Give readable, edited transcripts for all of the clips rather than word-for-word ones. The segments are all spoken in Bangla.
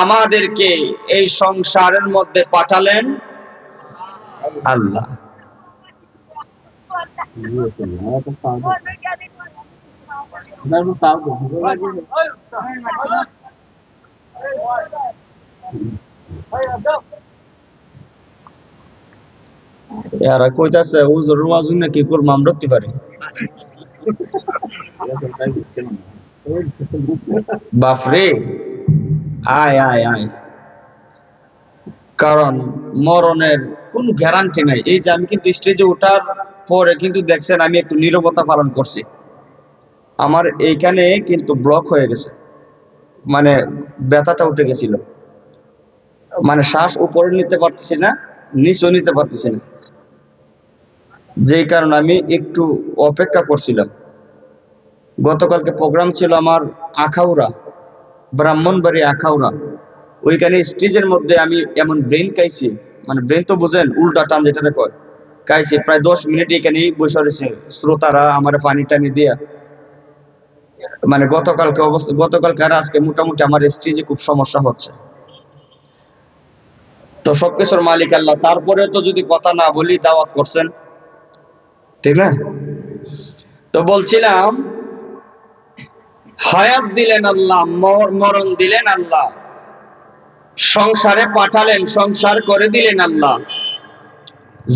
আমাদেরকে এই সংসারের মধ্যে পাঠালেন আল্লাহ। এরা কইতাছে হুজুর ওয়াজুন না কি করব আমরা করতে পারি বাপরে আয় আয় আয়, কারণ মরণের কোন গ্যারান্টি নাই। এই যে আমি কিন্তু স্টেজে ওঠার পরে কিন্তু দেখছেন আমি একটু নীরবতা পালন করছি, আমার এইখানে কিন্তু ব্লক হয়ে গেছে, মানে ব্যথাটা উঠে গেছিল, মানে শ্বাস উপরে নিতে পারতেছি না, নিচেও নিতে পারতেছি না, যেই কারণে আমি একটু অপেক্ষা করছিলাম। গতকালকে প্রোগ্রাম ছিল আমার আখাউড়া, ব্রাহ্মণবাড়ি আখাউড়া, ওইখানে স্টেজের মধ্যে আমি এমন ব্রেন খাইছি, মানে ব্রেন তো বুঝেন উল্টা টান যেটা কয়, খাইছি প্রায় 10 মিনিট এখানে বসে রয়েছে শ্রোতারা আমার পানি টানি দিয়া। মানে গতকালকে অবস্থা, গতকালকে আর আজকে মোটামুটি আমার স্টেজে খুব সমস্যা হচ্ছে। তো সবকিছুর মালিক আল্লাহ, তারপরে তো যদি কথা না বলি দাওয়াত করছেন, ঠিক না? তো বলছিলাম হায়াত দিলেন আল্লাহ, মরণ দিলেন আল্লাহ, সংসারে পাঠালেন, সংসার করে দিলেন আল্লাহ,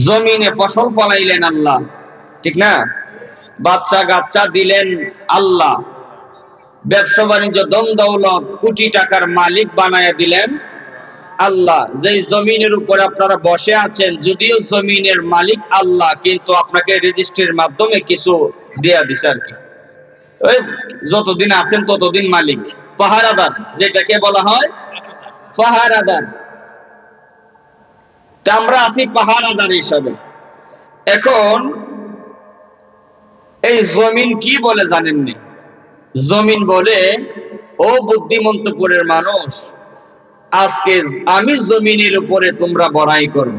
জমিনে ফসল ফলাইলেন আল্লাহ, ঠিক না? বাচ্চা কাচ্চা দিলেন আল্লাহ, ব্যবসা বাণিজ্য ধন দৌলত কোটি টাকার মালিক বানায়া দিলেন আল্লাহ। যেই জমিনের উপরে আপনারা বসে আছেন, যদিও জমিনের মালিক আল্লাহ, কিন্তু আপনাকে রেজিস্ট্রির মাধ্যমে কিছু দেয়া দিছে আর কি, ওই যতদিন আছেন ততদিন মালিক, পাহারাদার, যেটাকে বলা হয় পাহারাদার। তা আমরা আছি পাহারাদার হিসাবে। এখন এই জমিন কি বলে জানেননি? জমিন বলে, ও বুদ্ধিমন্তপুরের মানুষ, আজকে আমি জমিনের উপরে তোমরা বড়াই করো,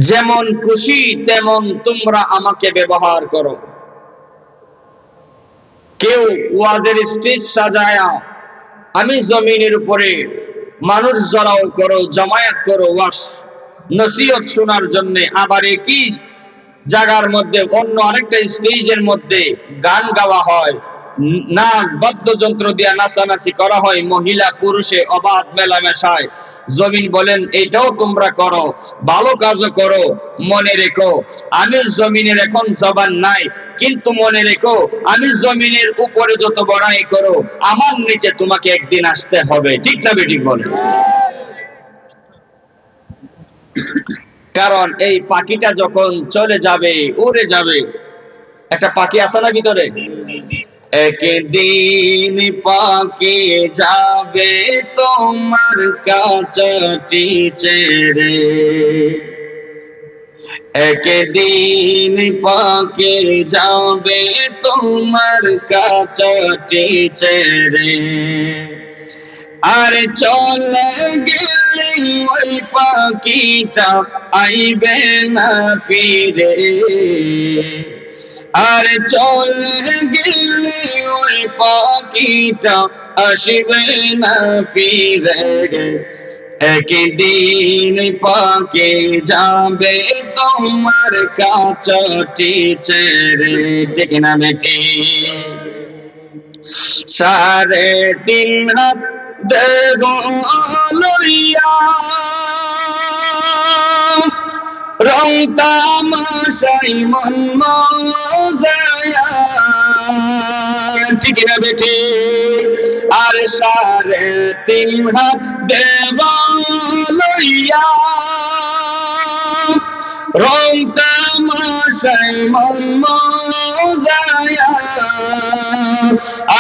যেমন খুশি তেমন তোমরা আমাকে ব্যবহার করো। কেউ ওয়াজের স্টেজ সাজায়া আমি জমিনের উপরে মানুষ জড়াও করো, জামায়াত করো ওয়াজ নসিহত শোনার জন্য, আবার একই জায়গার মধ্যে অন্য আরেকটা স্টেজের মধ্যে গান গাওয়া হয়, নাচ বাদ্যযন্ত্র দিয়া নাচানাচি করা হয়, মহিলা পুরুষে অবাধ মেলামেশায়। জমিন বলেন এটাও তোমরা করো, ভালো কাজও করো, মনে রেখো আমি জমিনের এখন জবান নাই, কিন্তু মনে রেখো আমি জমিনের উপরে যত বড়াই করো আমার নিচে তোমাকে একদিন আসতে হবে, ঠিক না বেঠিক বলে? কারণ এই পাখিটা যখন চলে যাবে, উড়ে যাবে, একটা পাখি আছে না ভিতরে, একদিন পাখি যাবে তোমার কাছটি ছেড়ে, একদিন পাখি যাবে তোমার কাছটি ছেড়ে, আর চলে গেলে ওই পাখিটা আইবে না ফিরে, আর চলে গেলে ওই পাখিটা আসবে না ফিরে, একদিন পাখি যাবে তোমার কাছটি ছেড়ে, ঠিক না বেটি? 3.5 হাত দেব লইয়া রং তামাশাই মন মজায়া, ঠিক না বেটি? আর 3.5 হাত দেব লইয়া রং তামাশাই মন মজায়া,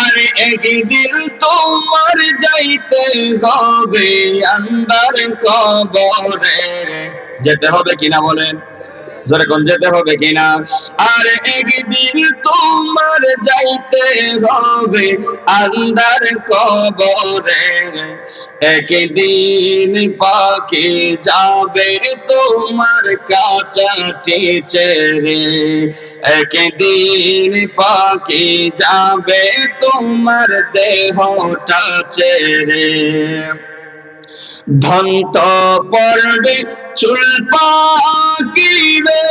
আর একদিন তোমার যাইতে হবে আন্দার কবরে, যেতে হবে কিনা বলেন? যেরকম যেতে হবে কিনা? আর একদিন তোমার যাইতে হবে আন্ধার কবরে, একদিন পাখি যাবে তোমার কাছাটি ছেড়ে, একদিন পাখি যাবে তোমার দেহটা ছেড়ে। ধন্ত পড়বে চুল পাকিবে,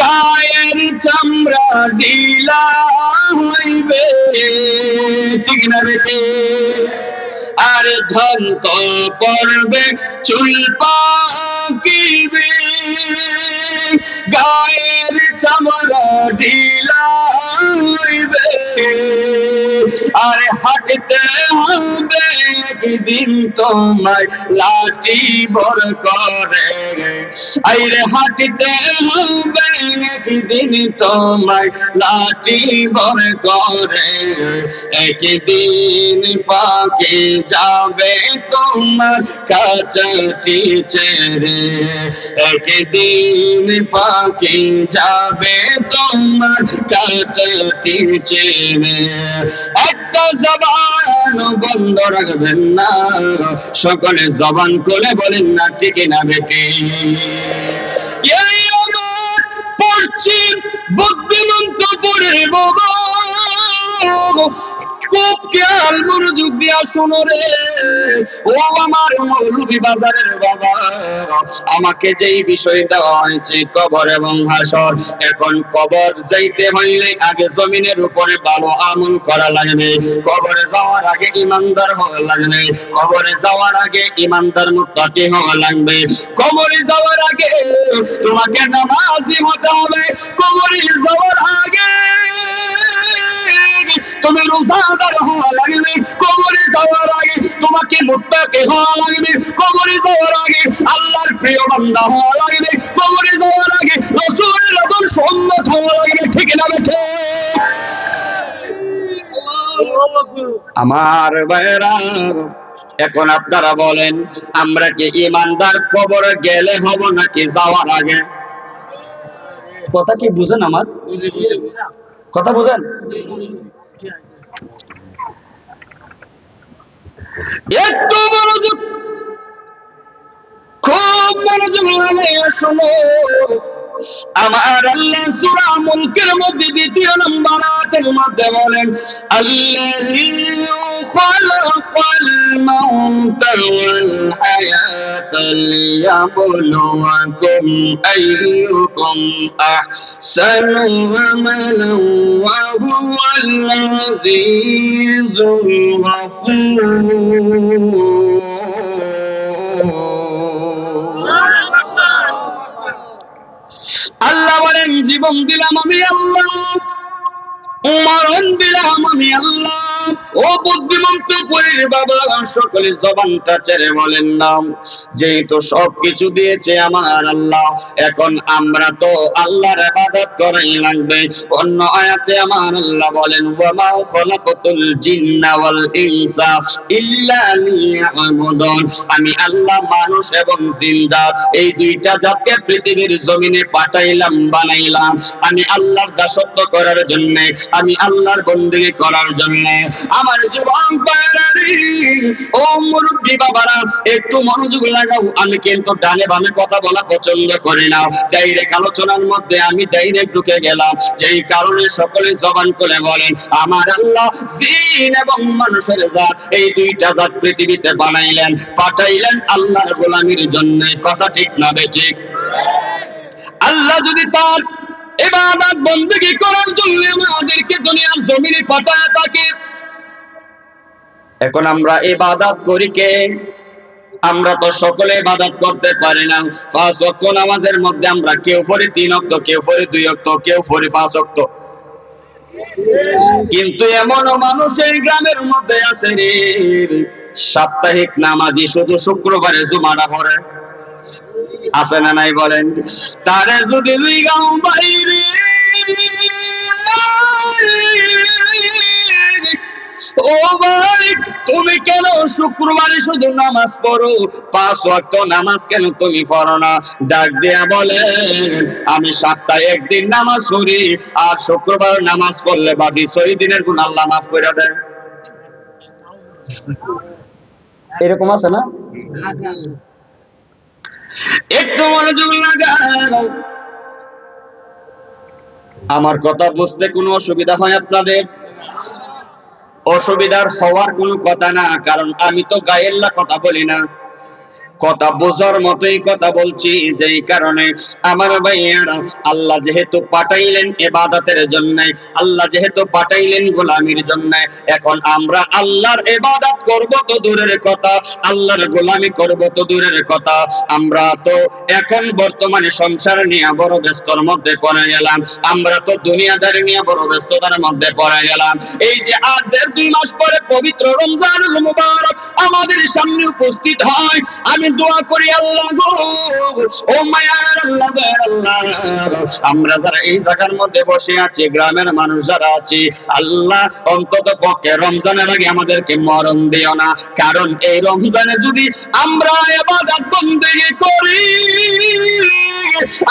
গায়ের চামড়া ঢিলা হইবে, ঠিক না বেটে? আর ধন্ত পড়বে চুল পাকিবে, গায়ের চামড়া ঢিলা হইবে, আর হাঁটতে হবে একদিন তোমায় লাঠি ভর করে, আইরে হাঁটতে হবে একদিন তোমায় লাঠি ভর করে, একদিন পাখি যাবে তোমার কাছাটি ছেড়ে, একদিন পাখি যাবে তোমার কাছাটি ছেড়ে। একটা জবান বন্ধ রাখবেন না, সকলে জবান খুলে বলেন না ঠিক না বেটি? এই আমার পশ্চিম বুদ্ধিমন্তপুরের বাবা, খুব খেয়াল মনোযোগ দিয়া শোনো রে ও আমার মৌলভী বাজারের বাবা। আমাকে যেই বিষয় দেওয়া হয়েছে কবর এবং হাসর, এখন কবর যাইতে হইলে আগে জমিনের উপরে ভালো আমল করা লাগবে, কবরে যাওয়ার আগে ইমানদার হওয়া লাগবে, কবরে যাওয়ার আগে ইমানদার মুত্তাকি হওয়া লাগবে, কবরে যাওয়ার আগে তোমাকে নামাজি হতে হবে, কবরে যাওয়ার আগে তুমি রোজাদার হওয়া লাগবে, কবরে যাওয়ার আগে তোমাকে মুত্তাকি হওয়া লাগবে, কবরে যাওয়ার আগে আল্লাহর প্রিয় বান্দা হওয়া লাগবে, কবরে যাওয়ার আগে রাসূলের আদর্শ উম্মত হওয়া লাগবে, ঠিক না বেঠে? আমার ভাইরা, এখন আপনারা বলেন আমরা কি ইমানদার কবরে গেলে হব নাকি যাওয়ার আগে? কথা কি বুঝেন? আমার কথা বুঝেন? একটু মনোযোগ, খুব মনোযোগ লাগে শোনো। আমার আল্লাহ সূরা মুলকের মধ্যে ২য় নম্বর আয়াতের মধ্যে বলেন, আল্লাযী খালাকাল মাউতা ওয়াল হায়াতা লিয়াবলুয়াকুম আইয়ুকুম আহসানু আমালান ওয়া হুয়াল আজিজুল গফুর। আল্লাহ বলেন জীবন দিলাম আমি আল্লাহ, মরণ দিলাম আমি আল্লাহ। ও বুদ্ধিমন্ত পীর বাবা, সকলে জবানটা ছেড়ে বলেন না, যেহেতু সবকিছু দিয়েছে আমার আল্লাহ, এখন আমরা তো আল্লাহর ইবাদত করাই লাগবে। অন্য আয়াতে আমার আল্লাহ বলেন, ওয়া মা খালাকাতুল জিন্না ওয়াল ইনসা ইল্লা লিয়াবুদুন, আমি আল্লাহ মানুষ এবং জিন জাত এই দুইটা জাতকে পৃথিবীর জমিনে পাঠাইলাম, বানাইলাম আমি আল্লাহর দাসত্ব করার জন্য, আমি আল্লাহর বন্দেগী করার জন্য। আমার জীবন পায়রারি ও মুরব্বি বাবারা, একটু মনোযোগ লাগাও। আমি কিন্তু ডানে বামে কথা বলা পছন্দ করি না, ডাইরেক্ট আলোচনার মধ্যে আমি ডাইরেক্ট ঢুকে গেলাম, যেই কারণে সকলে জবান করে বলেন আমার আল্লাহ জিন এবং মানুষের জাত এই দুইটা জাত পৃথিবীতে বানাইলেন, পাঠাইলেন আল্লাহর গোলামির জন্য। কথা ঠিক না বেঠিক? আল্লাহ যদি তার ইবাদত বندگی করার জন্য আমাদেরকে দুনিয়ার জমিনে পাঠায় থাকে, এখন আমরা ইবাদত করি কে? আমরা তো সকলে ইবাদত করতে পারি না। 5 ওয়াক্ত নামাজের মধ্যে আমরা কেউ পড়ি 3 ওয়াক্ত, কেউ পড়ি 2 ওয়াক্ত, কেউ পড়ি 5 ওয়াক্ত। কিন্তু এমনও মানুষ এই গ্রামের মধ্যে আছে রে, সাপ্তাহিক নামাজি শুধু শুক্রবারে জুমাটা পড়ে, আছে না নাই বলেন? তারে যদি দুই গাঁও বাইরে ও ভাই তুমি কেন শুক্রবারে শুধু নামাজ পড়ো, 5 ওয়াক্ত নামাজ কেন তুমি পড়ো না? ডাক দিয়া বলে, আমি সপ্তাহে একদিন নামাজ পড়ি, আর শুক্রবার নামাজ পড়লে বাকি 6 দিনের গুনাহ আল্লাহ মাফ করে দেয়। এরকম আছে না? একটু মনোযোগ লাগাও। আমার কথা বুঝতে কোনো অসুবিধা হয় আপনাদের? অসুবিধার হওয়ার কোনো কথা না, কারণ আমি তো গায়ের কথা বলি না, কথা বোঝার মতোই কথা বলছি। যেই কারণে আমার ভাইয়েরা, আল্লাহ যেহেতু পাঠাইলেন ইবাদতের জন্য, আল্লাহ যেহেতু পাঠাইলেন গোলামির জন্য, এখন আমরা আল্লাহর ইবাদত করব তো দূরের কথা, আল্লাহর গোলামি করব তো দূরের কথা, আমরা তো এখন বর্তমানে সংসার নিয়ে বড় ব্যস্তর মধ্যে পড়ে গেলাম, আমরা তো দুনিয়াদারি নিয়ে বড় ব্যস্ততার মধ্যে পড়ে গেলাম। এই যে আর 1.5-2 মাস পরে পবিত্র রমজানুল মুবারক আমাদের সামনে উপস্থিত হয়, আমি দোয়া করি আল্লাহ গো, ও মায়ার আল্লাহ, আমরা যারা এই জায়গার মধ্যে বসে আছি, গ্রামের মানুষ যারা আছি, আল্লাহ অন্তত পক্ষে রমজানের আগে আমাদেরকে মরণ দিও না। কারণ এই রমজানে যদি আমরা ইবাদত বন্দেগী করি,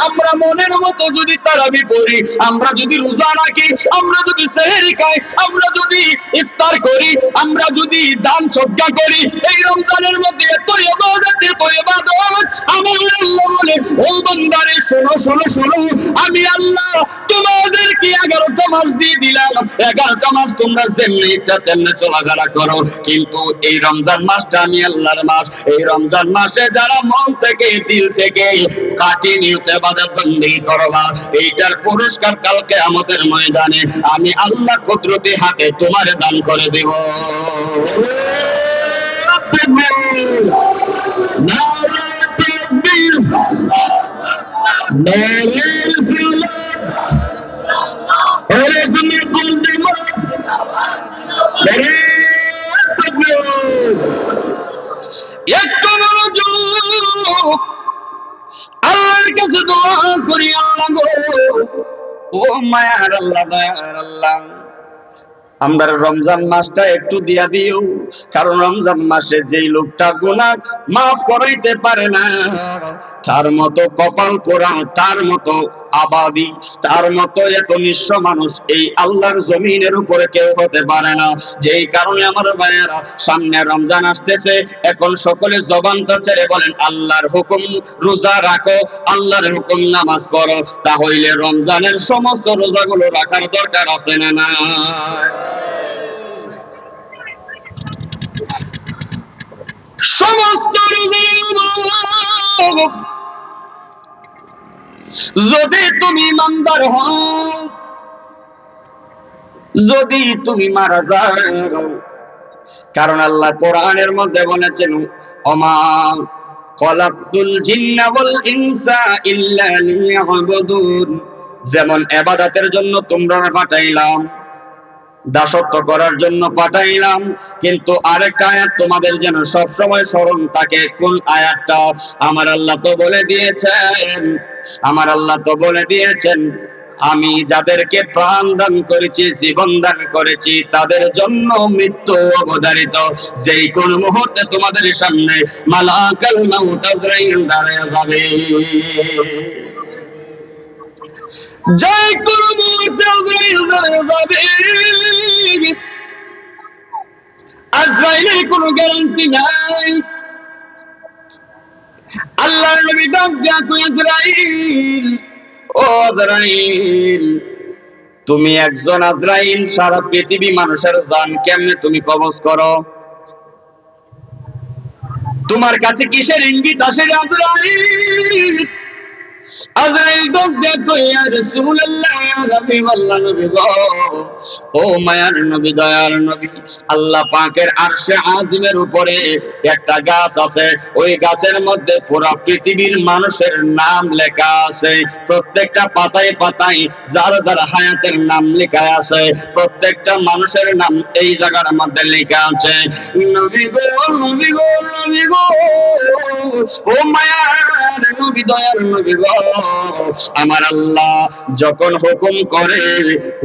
আমরা মনের মতো যদি তারাবি পড়ি, আমরা যদি রোজা রাখি, আমরা যদি সেহরি খাই, আমরা যদি ইফতার করি, আমরা যদি দান সদকা করি, এই রমজানের মধ্যে এত ইবাদত, এত ইবাদত, আমার আল্লাহ বলে, ও বান্দারে শোনো শোনো শোনো, আমি আল্লাহ তোমাদেরকে 11টা মাস দিয়ে দিলাম, 11টা মাস তোমরা যেমনি ইচ্ছা তেমনি চলাফেরা করো, কিন্তু এই রমজান মাসটা আমি আল্লাহর মাস। এই রমজান মাসে যারা মন থেকে দিল থেকে কাটি নিয়তে ইবাদত বন্দেগী করবা, এইটার পুরস্কার কালকে আমাদের ময়দানে আমি আল্লাহ কুদরতি হাতে তোমার দান করে দেব। একটু মনোযোগ, আল্লাহর কাছে দোয়া করি, আল্লাহ গো, ও মায়ার আল্লাহ, দয়ার আল্লাহ, আমরা রমজান মাসটা একটু দিয়া দিও, কারণ রমজান মাসে যেই লোকটা গুনাহ মাফ করাইতে পারে না, তার মতো কপাল পোড়া, তার মতো আবাদি, তার মতো এত নিঃস্ব মানুষ এই আল্লাহর জমিনের উপরে কেউ হতে পারে না। যেই কারণে আমার ভাইয়েরা, সামনে রমজান আসতেছে, এখন সকলে জবানটা ছেড়ে বলেন, আল্লাহর হুকুম রোজা রাখো, আল্লাহর হুকুম নামাজ পড়ো, তাহলে রমজানের সমস্ত রোজাগুলো রাখার দরকার আছে না? না, সমস্ত রোজা যদি তুমি ইমানদার হও, যদি তুমি মারা যাও, কারণ আল্লাহ কোরআনের মধ্যে বলেছেন, ওমা খলাকতুল জিন্না ওয়াল ইনসা ইল্লা লিয়াবুদুন, যেমন ইবাদতের জন্য তোমরা পাঠাইলাম, দাসত্ব করার জন্য পাঠাইলাম, কিন্তু আরেকটা আয়াত তোমাদের যেন সব সময় স্মরণ থাকে। কোন আয়াতটা? আমার আল্লাহ তো বলে দিয়েছেন, আমার আল্লাহ তো বলে দিয়েছেন, আমি যাদেরকে প্রাণ দান করেছি, জীবন দান করেছি, তাদের জন্য মৃত্যু অবধারিত। যেই কোন মুহূর্তে তোমাদের সামনে মালাকুল মাউত আজরাইল দাঁড়িয়ে যাবে, যেই কোন মুহূর্তে আজরাইল দাঁড়িয়ে যাবে, আজরাইলের কোনো গ্যারান্টি নাই। আল্লাহর নবী ডাক দিয়া কয়, আজরাইল, ও আজরাইল, তুমি একজন আজরাইল, সারা পৃথিবী মানুষের জান কেমনে তুমি কবজ করো? তোমার কাছে কিসের ইঙ্গিত আসে আজরাইল? আজরাইল ডাক দিয়া কয়, ইয়া রাসূলুল্লাহ, ইয়া হাবিবাল্লাহ, নবী গো, ও মায়ার নবী, দয়ার নবী, আল্লাহ পাকের আরশে আজিমের উপরে একটা গাছ আছে, ওই গাছের মধ্যে পুরো পৃথিবীর মানুষের নাম লেখা আছে, প্রত্যেকটা পাতায় পাতায় যার যার হায়াতের নাম লেখা আছে, প্রত্যেকটা মানুষের নাম এই জায়গার মধ্যে লেখা আছে। নবী গো, নবী গো, নবী গো, ও মায়ার নবী, দয়ার নবী গো, আমার আল্লাহ যখন হুকুম করে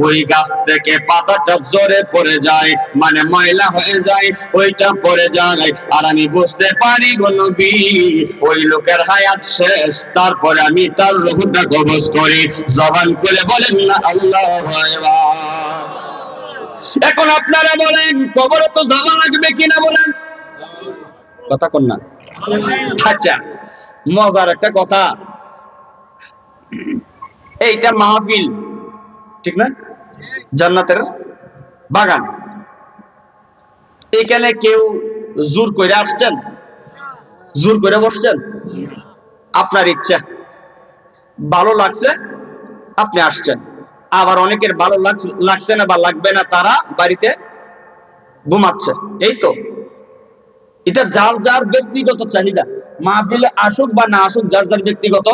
ওই গাছ থেকে পাতাটা জোরে পড়ে যায়, মানে ময়লা হয়ে যায়, ওইটা পড়ে যায়, আর আমি বুঝতে পারি গো নবী ওই লোকের হায়াত শেষ। তারপরে আমি তার রূহটা কবজ করি। জবান খুলে বলেন না আল্লাহু আকবার। এখন আপনারা বলেন কবরে তো যাওয়া লাগবে কিনা বলেন, কথা কোন না? আচ্ছা, মজার একটা কথা, এইটা মাহফিল, ঠিক না? জান্নাতের বাগান। এখানে কেউ জোর করে আসছেন, জোর করে বসছেন? আপনার ইচ্ছা, ভালো লাগছে আপনি আসছেন। আবার অনেকের ভালো লাগছে না বা লাগবে না, তারা বাড়িতে ঘুমাচ্ছে। এই তো, এটা যার যার ব্যক্তিগত চাহিদা। মাহফিলে আসুক বা না আসুক, যার যার ব্যক্তিগত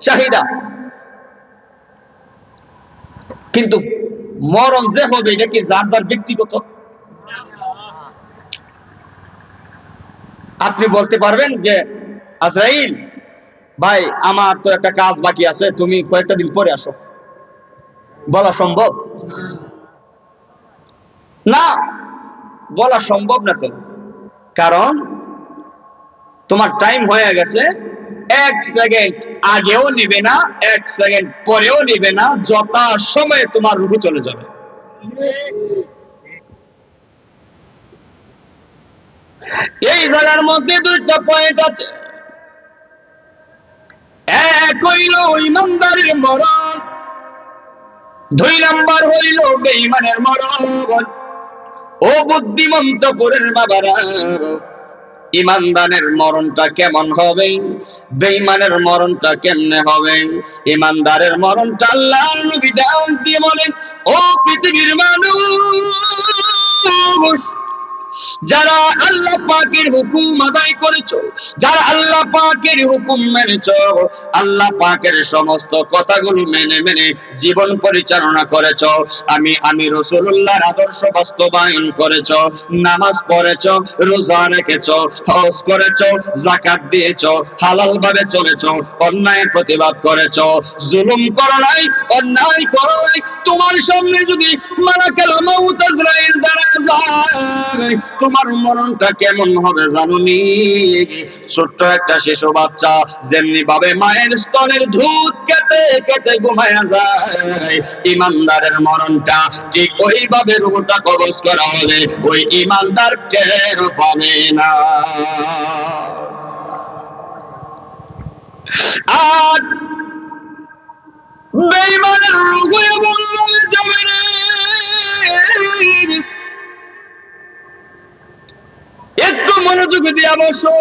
চাহিদা। কিন্তু মরণ যে হবে এটা কি যার যার ব্যক্তিগত? আপনি বলতে পারবেন যে আজরাইল ভাই আমার তো একটা কাজ বাকি আছে, তুমি কয়েকটা দিন পরে আসো, বলা সম্ভব না? বলা সম্ভব না তো, কারণ তোমার টাইম হয়ে গেছে। এক সেকেন্ড আগেও নিবে না, এক সেকেন্ড পরেও নিবে না, যথা সময়ে তোমার রূহ চলে যাবে। এই জায়গার মধ্যে দুইটা পয়েন্ট আছে। এক হইল ইমানদারের মরণ, দুই নাম্বার হইল বেঈমানের মরণ। ও বুদ্ধিমন্তপুরের বাবারা, ইমানদারের মরণটা কেমন হবে, বেঈমানের মরণটা কেমনে হবে? ইমানদারের মরণটা আল্লাহর নবী ডাক দিয়ে বলেন, ও পৃথিবীর মানুষ, যারা আল্লাহ পাকের হুকুম আদায় করেছো, যারা আল্লাহ পাকের হুকুম মেনেছো, আল্লাহ পাকের সমস্ত কথাগুলো মেনে মেনে জীবন পরিচালনা করেছো, আমি রাসূলুল্লাহর আদর্শ বাস্তবায়ন করেছো, নামাজ পড়েছো, রোজা রেখেছো, হজ করেছো, যাকাত দিয়েছো, হালাল ভাবে চলেছো, অন্যায়ের প্রতিবাদ করেছো, জুলুম করো নাই, অন্যায় করো নাই। তোমার সামনে যদি মালাকুল মাউত আজরাইল দাঁড়ায় যায়, তোমার মরণটা কেমন হবে জানুনি? ছোট্ট একটা শিশু বাচ্চা যেমনি ভাবে মায়ের স্তনের দুধ খেতে খেতে ঘুমায়া যায়, ইমানদারের মরণটা ঠিক ওইভাবে রূহটা কবজ করা হবে, ওই ইমানদার টের পাবে না। আর বেঈমানের রূহ এমন ভাবে যাবে রে, একটু মনোযোগ দিয়া বসো।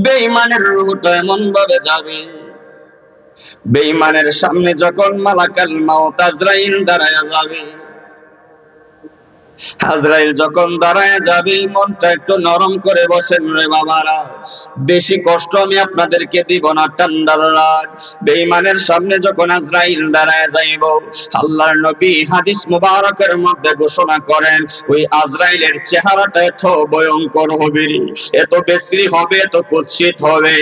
বেঈমানের রূহটা এমন ভাবে যাবে, বেঈমানের সামনে যখন মালাকুল মাউত আজরাইল দাঁড়ায়া যাবে, আজরাইল যখন দাঁড়ায় যাবে, মনটা একটু নরম করে বসেন রে বাবারা, বেশি কষ্ট আমি আপনাদেরকে দিব না, ঠান্ডার রাত। বেঈমানের সামনে যখন আজরাইল দাঁড়ায় যাইব, আল্লাহর নবী হাদিস মুবারকের মধ্যে ঘোষণা করেন, ওই আজরাইলের চেহারাটা এত ভয়ঙ্কর হবে, এত বিশ্রী হবে, এত কুৎসিত হবে,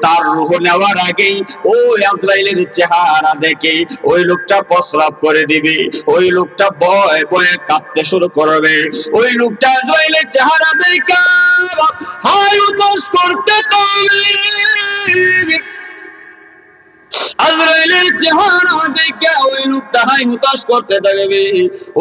তার রূহ নেওয়ার আগেই ওই আজরাইলের চেহারা দেখে ওই লোকটা প্রস্রাব করে দিবে, ওই লোকটা ভয়ে ভয়ে কাঁপতে শুরু করবে, ওই লোকটা আজরাইলের চেহারা দেখে হায় উতাস করতে পারবে। আজরাইলের চেহারা দেখে ওই লোকটা হাই হুতাশ করতে থাকবে,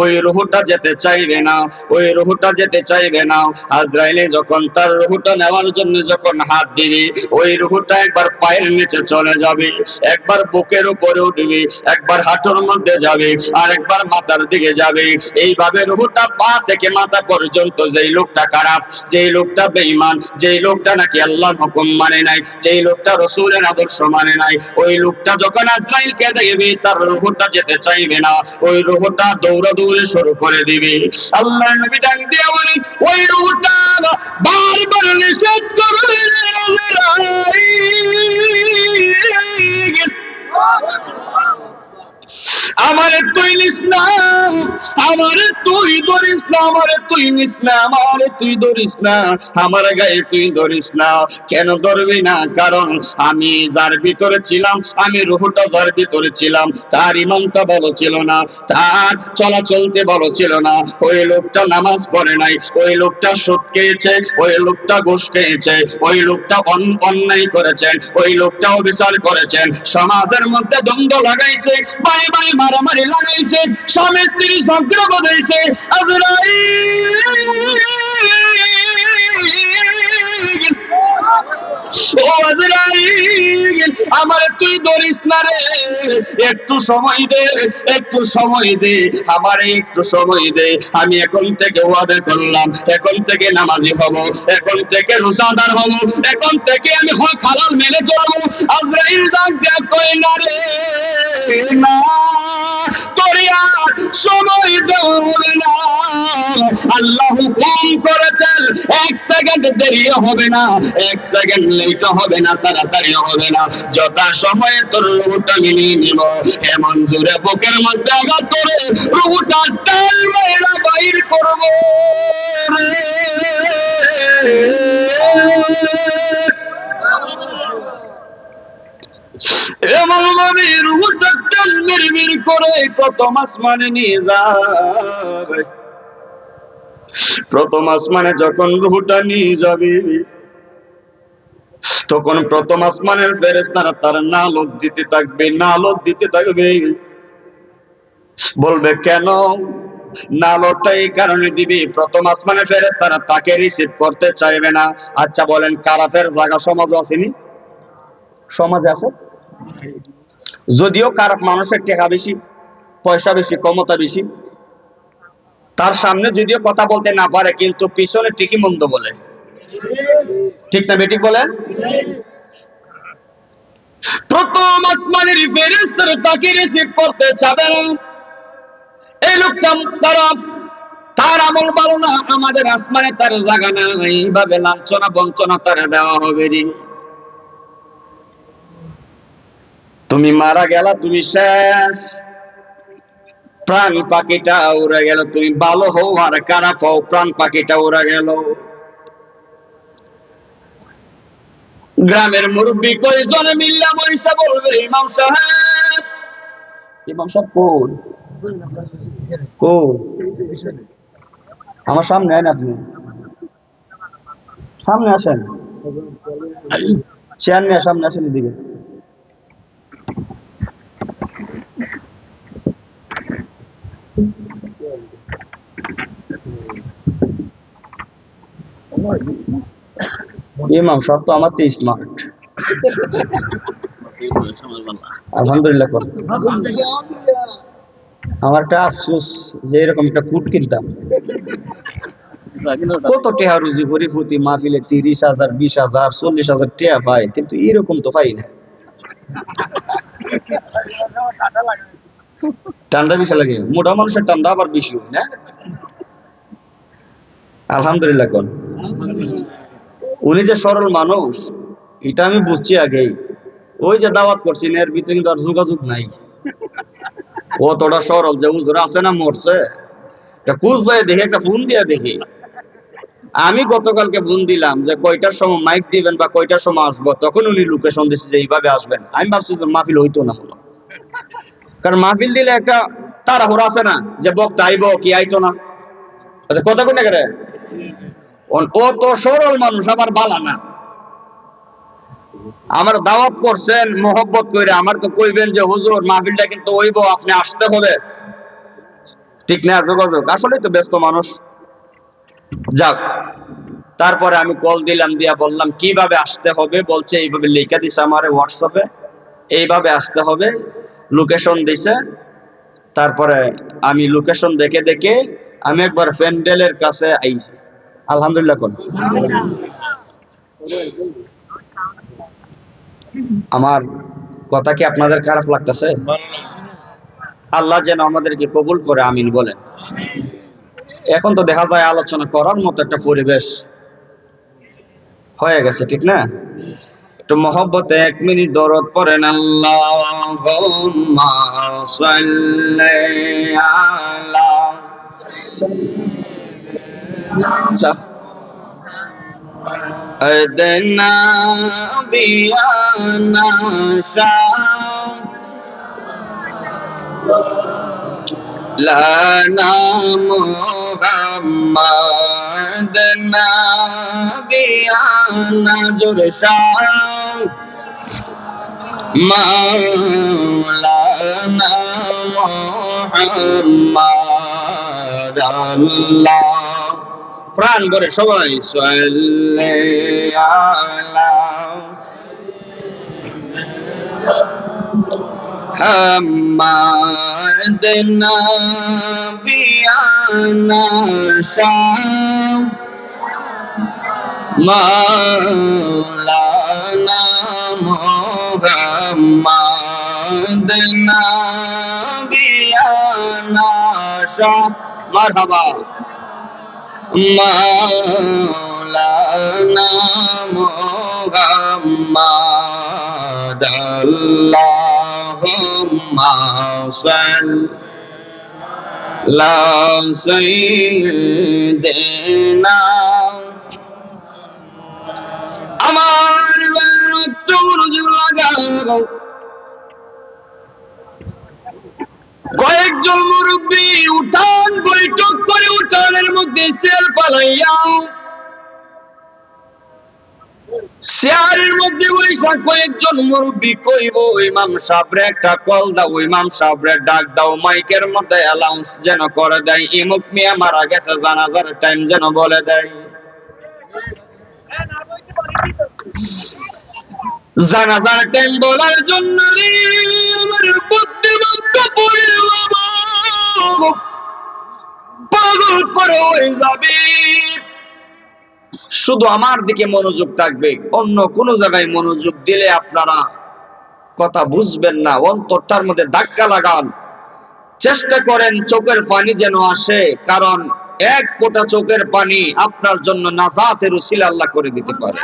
ওই রূহটা যেতে চাইবে না, ওই রূহটা যেতে চাইবে না। আজরাইলে যখন তার রূহটা নেওয়ার জন্য যখন হাত দিবে, ওই রূহটা একবার পায়ের নিচে চলে যাবে, একবার বুকের উপরে উঠবে, একবার হাঁটুর মধ্যে যাবে, আর একবার মাথার দিকে যাবে। এইভাবে রূহটা পা থেকে মাথা পর্যন্ত, যেই লোকটা খারাপ, যেই লোকটা বেঈমান, যেই লোকটা নাকি আল্লাহর হুকুম মানে নাই, যেই লোকটা রাসূলের আদর্শ মানে নাই, ওই লোকটা যখন আজরাইলকে দেখবে, তার রূহটা যেতে চাইবে না, ওই রূহটা দৌড়াদৌড়ি শুরু করে দিবে। আল্লাহর নবী ডাক দিয়ে বলেন, ওই রূহটা বারবার নিষেধ করবে, আমারে তুই নিস না, আমারে তুই ধরিস না, আমারে তুই নিস না, আমারে তুই ধরিস না, আমার গায়ে তুই ধরিস না। কেন ধরবি না? কারণ আমি যার ভিতরে ছিলাম, আমি রূহটা যার ভিতরে ছিলাম, তার ইমানটা ভালো ছিল না, তার চলাচলতে ভালো ছিল না। ওই লোকটা নামাজ পড়ে নাই, ওই লোকটা সুদ খেয়েছে, ওই লোকটা ঘুষ খেয়েছে, ওই লোকটা অন্যায় করেছেন, ওই লোকটা অবিচার করেছেন, সমাজের মধ্যে দ্বন্দ্ব লাগাইছে, ভাই ভাই মারামারি লাগাইছে, স্বামী স্ত্রী ঝগড়া বাঁধাইছে। আমার তুই ধরিস না রে, একটু সময় দে, একটু সময় দে, আমার একটু সময় দে। আমি এখন থেকে ওয়াদা করলাম, এখন থেকে নামাজি হব, এখন থেকে রোজাদার হব, এখন থেকে আমি হক হালাল মেনে চলবো। আজরাইল ডাক দেয়া কই না রে, না তোরে আর সময় দেওয়া হবে না। আল্লাহ হুকুম করেছেন, এক সেকেন্ড দেরি হবে না, এক সেকেন্ড লেট হবে না, তাড়াতাড়ি হবে না, যথা সময়ে তোর রূহটা মিলিয়ে নিব। এমন জোরে বুকের মধ্যে আঘাত করে রূহটা টান মেরা বাইর করব রে। এমন ভাবে রূহটা টান মেরে করে প্রথম আসমানে নিয়ে যাবে। প্রথম আসমানে যখন রূহটা নিয়ে যাবে, তখন প্রথম আসমানের ফেরেশতারা তার নালত দিতে থাকবে, নালত দিতে থাকবে। বলবে কেন? নালতটা এই কারণে দিবি, প্রথম আসমানের ফেরেশতারা তাকে রিসিভ করতে চাইবে না। আচ্ছা বলেন, কারাফের জায়গা সমাজ আসেনি? সমাজে আছে। যদিও খারাপ মানুষের টাকা বেশি, পয়সা বেশি, ক্ষমতা বেশি, তার সামনে যদিও কথা বলতে না পারে, কিন্তু পিছনে ঠিকই মন্দ বলে। ঠিক না বেঠিক বলেন? প্রথম আসমানের ফেরেশতারা তাকে রিসিভ করতে চাবে না। এই লোকটা খারাপ, তার আমল ভালো না, আমাদের আসমানে তার জায়গা না, এইভাবে লাঞ্ছনা বঞ্চনা তার দেওয়া হবে রে। তুমি মারা গেলা, তুমি শেষ, প্রাণ পাখিটা উড়ে গেল। তুমি ভালো হও আর খারাপ হও, প্রাণ পাখিটা উড়ে গেল। গ্রামের মুরব্বী কয়জনে মিল্লা বইসা বলবে, ইমাম সাহেব, ইমাম সাহেব কোন কোন? আমার সামনে আইন, আপনি সামনে আসেন, চেয়ার নিয়ে সামনে আসেন এদিকে। ইমাম সাহেব তো আমার স্মার্ট, আলহামদুলিল্লাহ। আমার একটা আফসোস যে এরকম একটা কুট কিনতাম, কত টেহা রুজি করি প্রতি মাহফিলে 30,000, 20,000, 40,000 টেহা পাই, কিন্তু এরকম তো পাই না। ঠান্ডা বেশি লাগে, মোটা মানুষের ঠান্ডা আবার বেশি হয় না। আলহামদুলিল্লাহ কোন। উনি যে সরল মানুষ এটা আমি বুঝছি আগেই। ওই যে দাওয়াত করছেন এর ভিতরে কিন্তু আর যোগাযোগ নাই। অতটা সরল যে হুজুর আছে না মরছে, একটা কুচ ভাই দেখে একটা ফোন দিয়ে দেখি। আমি গতকালকে ফোন দিলাম যে কয়টার সময় মাইক দিবেন বা কয়টার সময় আসবো, তখন উনি লোকেশন দিচ্ছে যে এইভাবে আসবেন। আমি ভাবছি মাহফিল হইতো না মনে, কারণ মাহফিল দিলে একটা তাড়াহুড়া আছে না, যে বক্তা আইব কি আইতো না, কথা কোন করে। ও তো সরল মানুষ, আবার বালা না। আমার দাওয়াত করছেন মোহব্বত করে, আমার তো কইবেন যে হুজুর মাহফিলটা কিন্তু হইব, আপনি আসতে হবে, ঠিক না? যোগাযোগ আসলে তো ব্যস্ত মানুষ। যাক, তারপরে আমি কল দিলাম, দিয়া বললাম কিভাবে আসতে হবে, বলছে এইভাবে লেখা দিছে আমার হোয়াটসঅ্যাপে, এইভাবে আসতে হবে, লোকেশন দিছে। তারপরে আমি লোকেশন দেখে দেখে আমি একবার প্যান্ডেলের কাছে আইছি। আলহামদুলিল্লাহ কোন। আমার কথা কি আপনাদের খারাপ লাগতেছে? আল্লাহ যেন আমাদেরকে কবুল করে, আমিন বলেন। এখন তো দেখা যায় আলোচনা করার মতো একটা পরিবেশ হয়ে গেছে, ঠিক না? একটু মহব্বতে 1 মিনিট দরুদ পড়েন আল্লাহুম্মা সাল্লি আলা সাইয়্যিদিনা বিয়ানা লানা মুহাম্মাদ নাবিয়ানা জুরশান মাওলানা মুহাম্মাদ আল্লাহ প্রাণ ভরে সবাই সাল্লি আলা محمد نبينا مولانا محمد نبينا مرحبا مولانا محمد اللهم صل على سيدنا আমার একটু মনোযোগ লাগাও কয়েকজন মুরব্বী উঠান বৈঠক করে উঠানের মধ্যে সেল পালাইয়া শেয়ারের মধ্যে বৈশা কয়েকজন মুরব্বী কইব ইমাম সাহেবরে একটা কল দাও, ইমাম সাহেবরে ডাক দাও, মাইকের মধ্যে অ্যানাউন্স যেন করে দেয় ইমুক মিয়া মারা গেছে, জানাজার টাইম যেন বলে দেয়। জানাজার টাইম বলার জন্য রে আমার বুদ্ধিমত্ত পড়ে পাগল পরে হয়ে যাবে। শুধু আমার দিকে মনোযোগ থাকবে, অন্য কোন জায়গায় মনোযোগ দিলে আপনারা কথা বুঝবেন না। অন্তরটার মধ্যে ধাক্কা লাগান, চেষ্টা করেন চোখের পানি যেন আসে, কারণ এক ফোঁটা চোখের পানি আপনার জন্য নাজাতের উসিলা আল্লাহ করে দিতে পারে।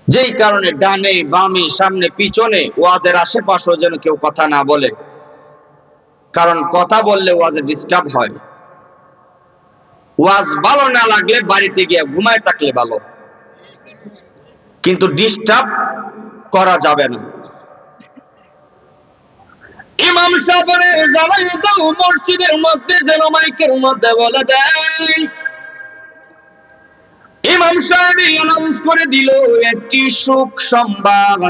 যেই কারণে ডানে বামে সামনে পিছনে ওয়াজের আশেপাশেও যেন কেউ কথা না বলে, কারণ কথা বললে ওয়াজে ডিস্টার্ব হয়। ওয়াজ ভালো না লাগলে বাড়িতে গিয়ে ঘুমায় থাকলে ভালো, কিন্তু ডিস্টার্ব করা যাবে না। ইমাম সাহেবরে জানাই দাও মসজিদের মধ্যে যেন মাইকের মধ্যে বলে দেয়। ইমাম সাহেব অ্যানাউন্স করে দিল একটি সুখ সংবাদ,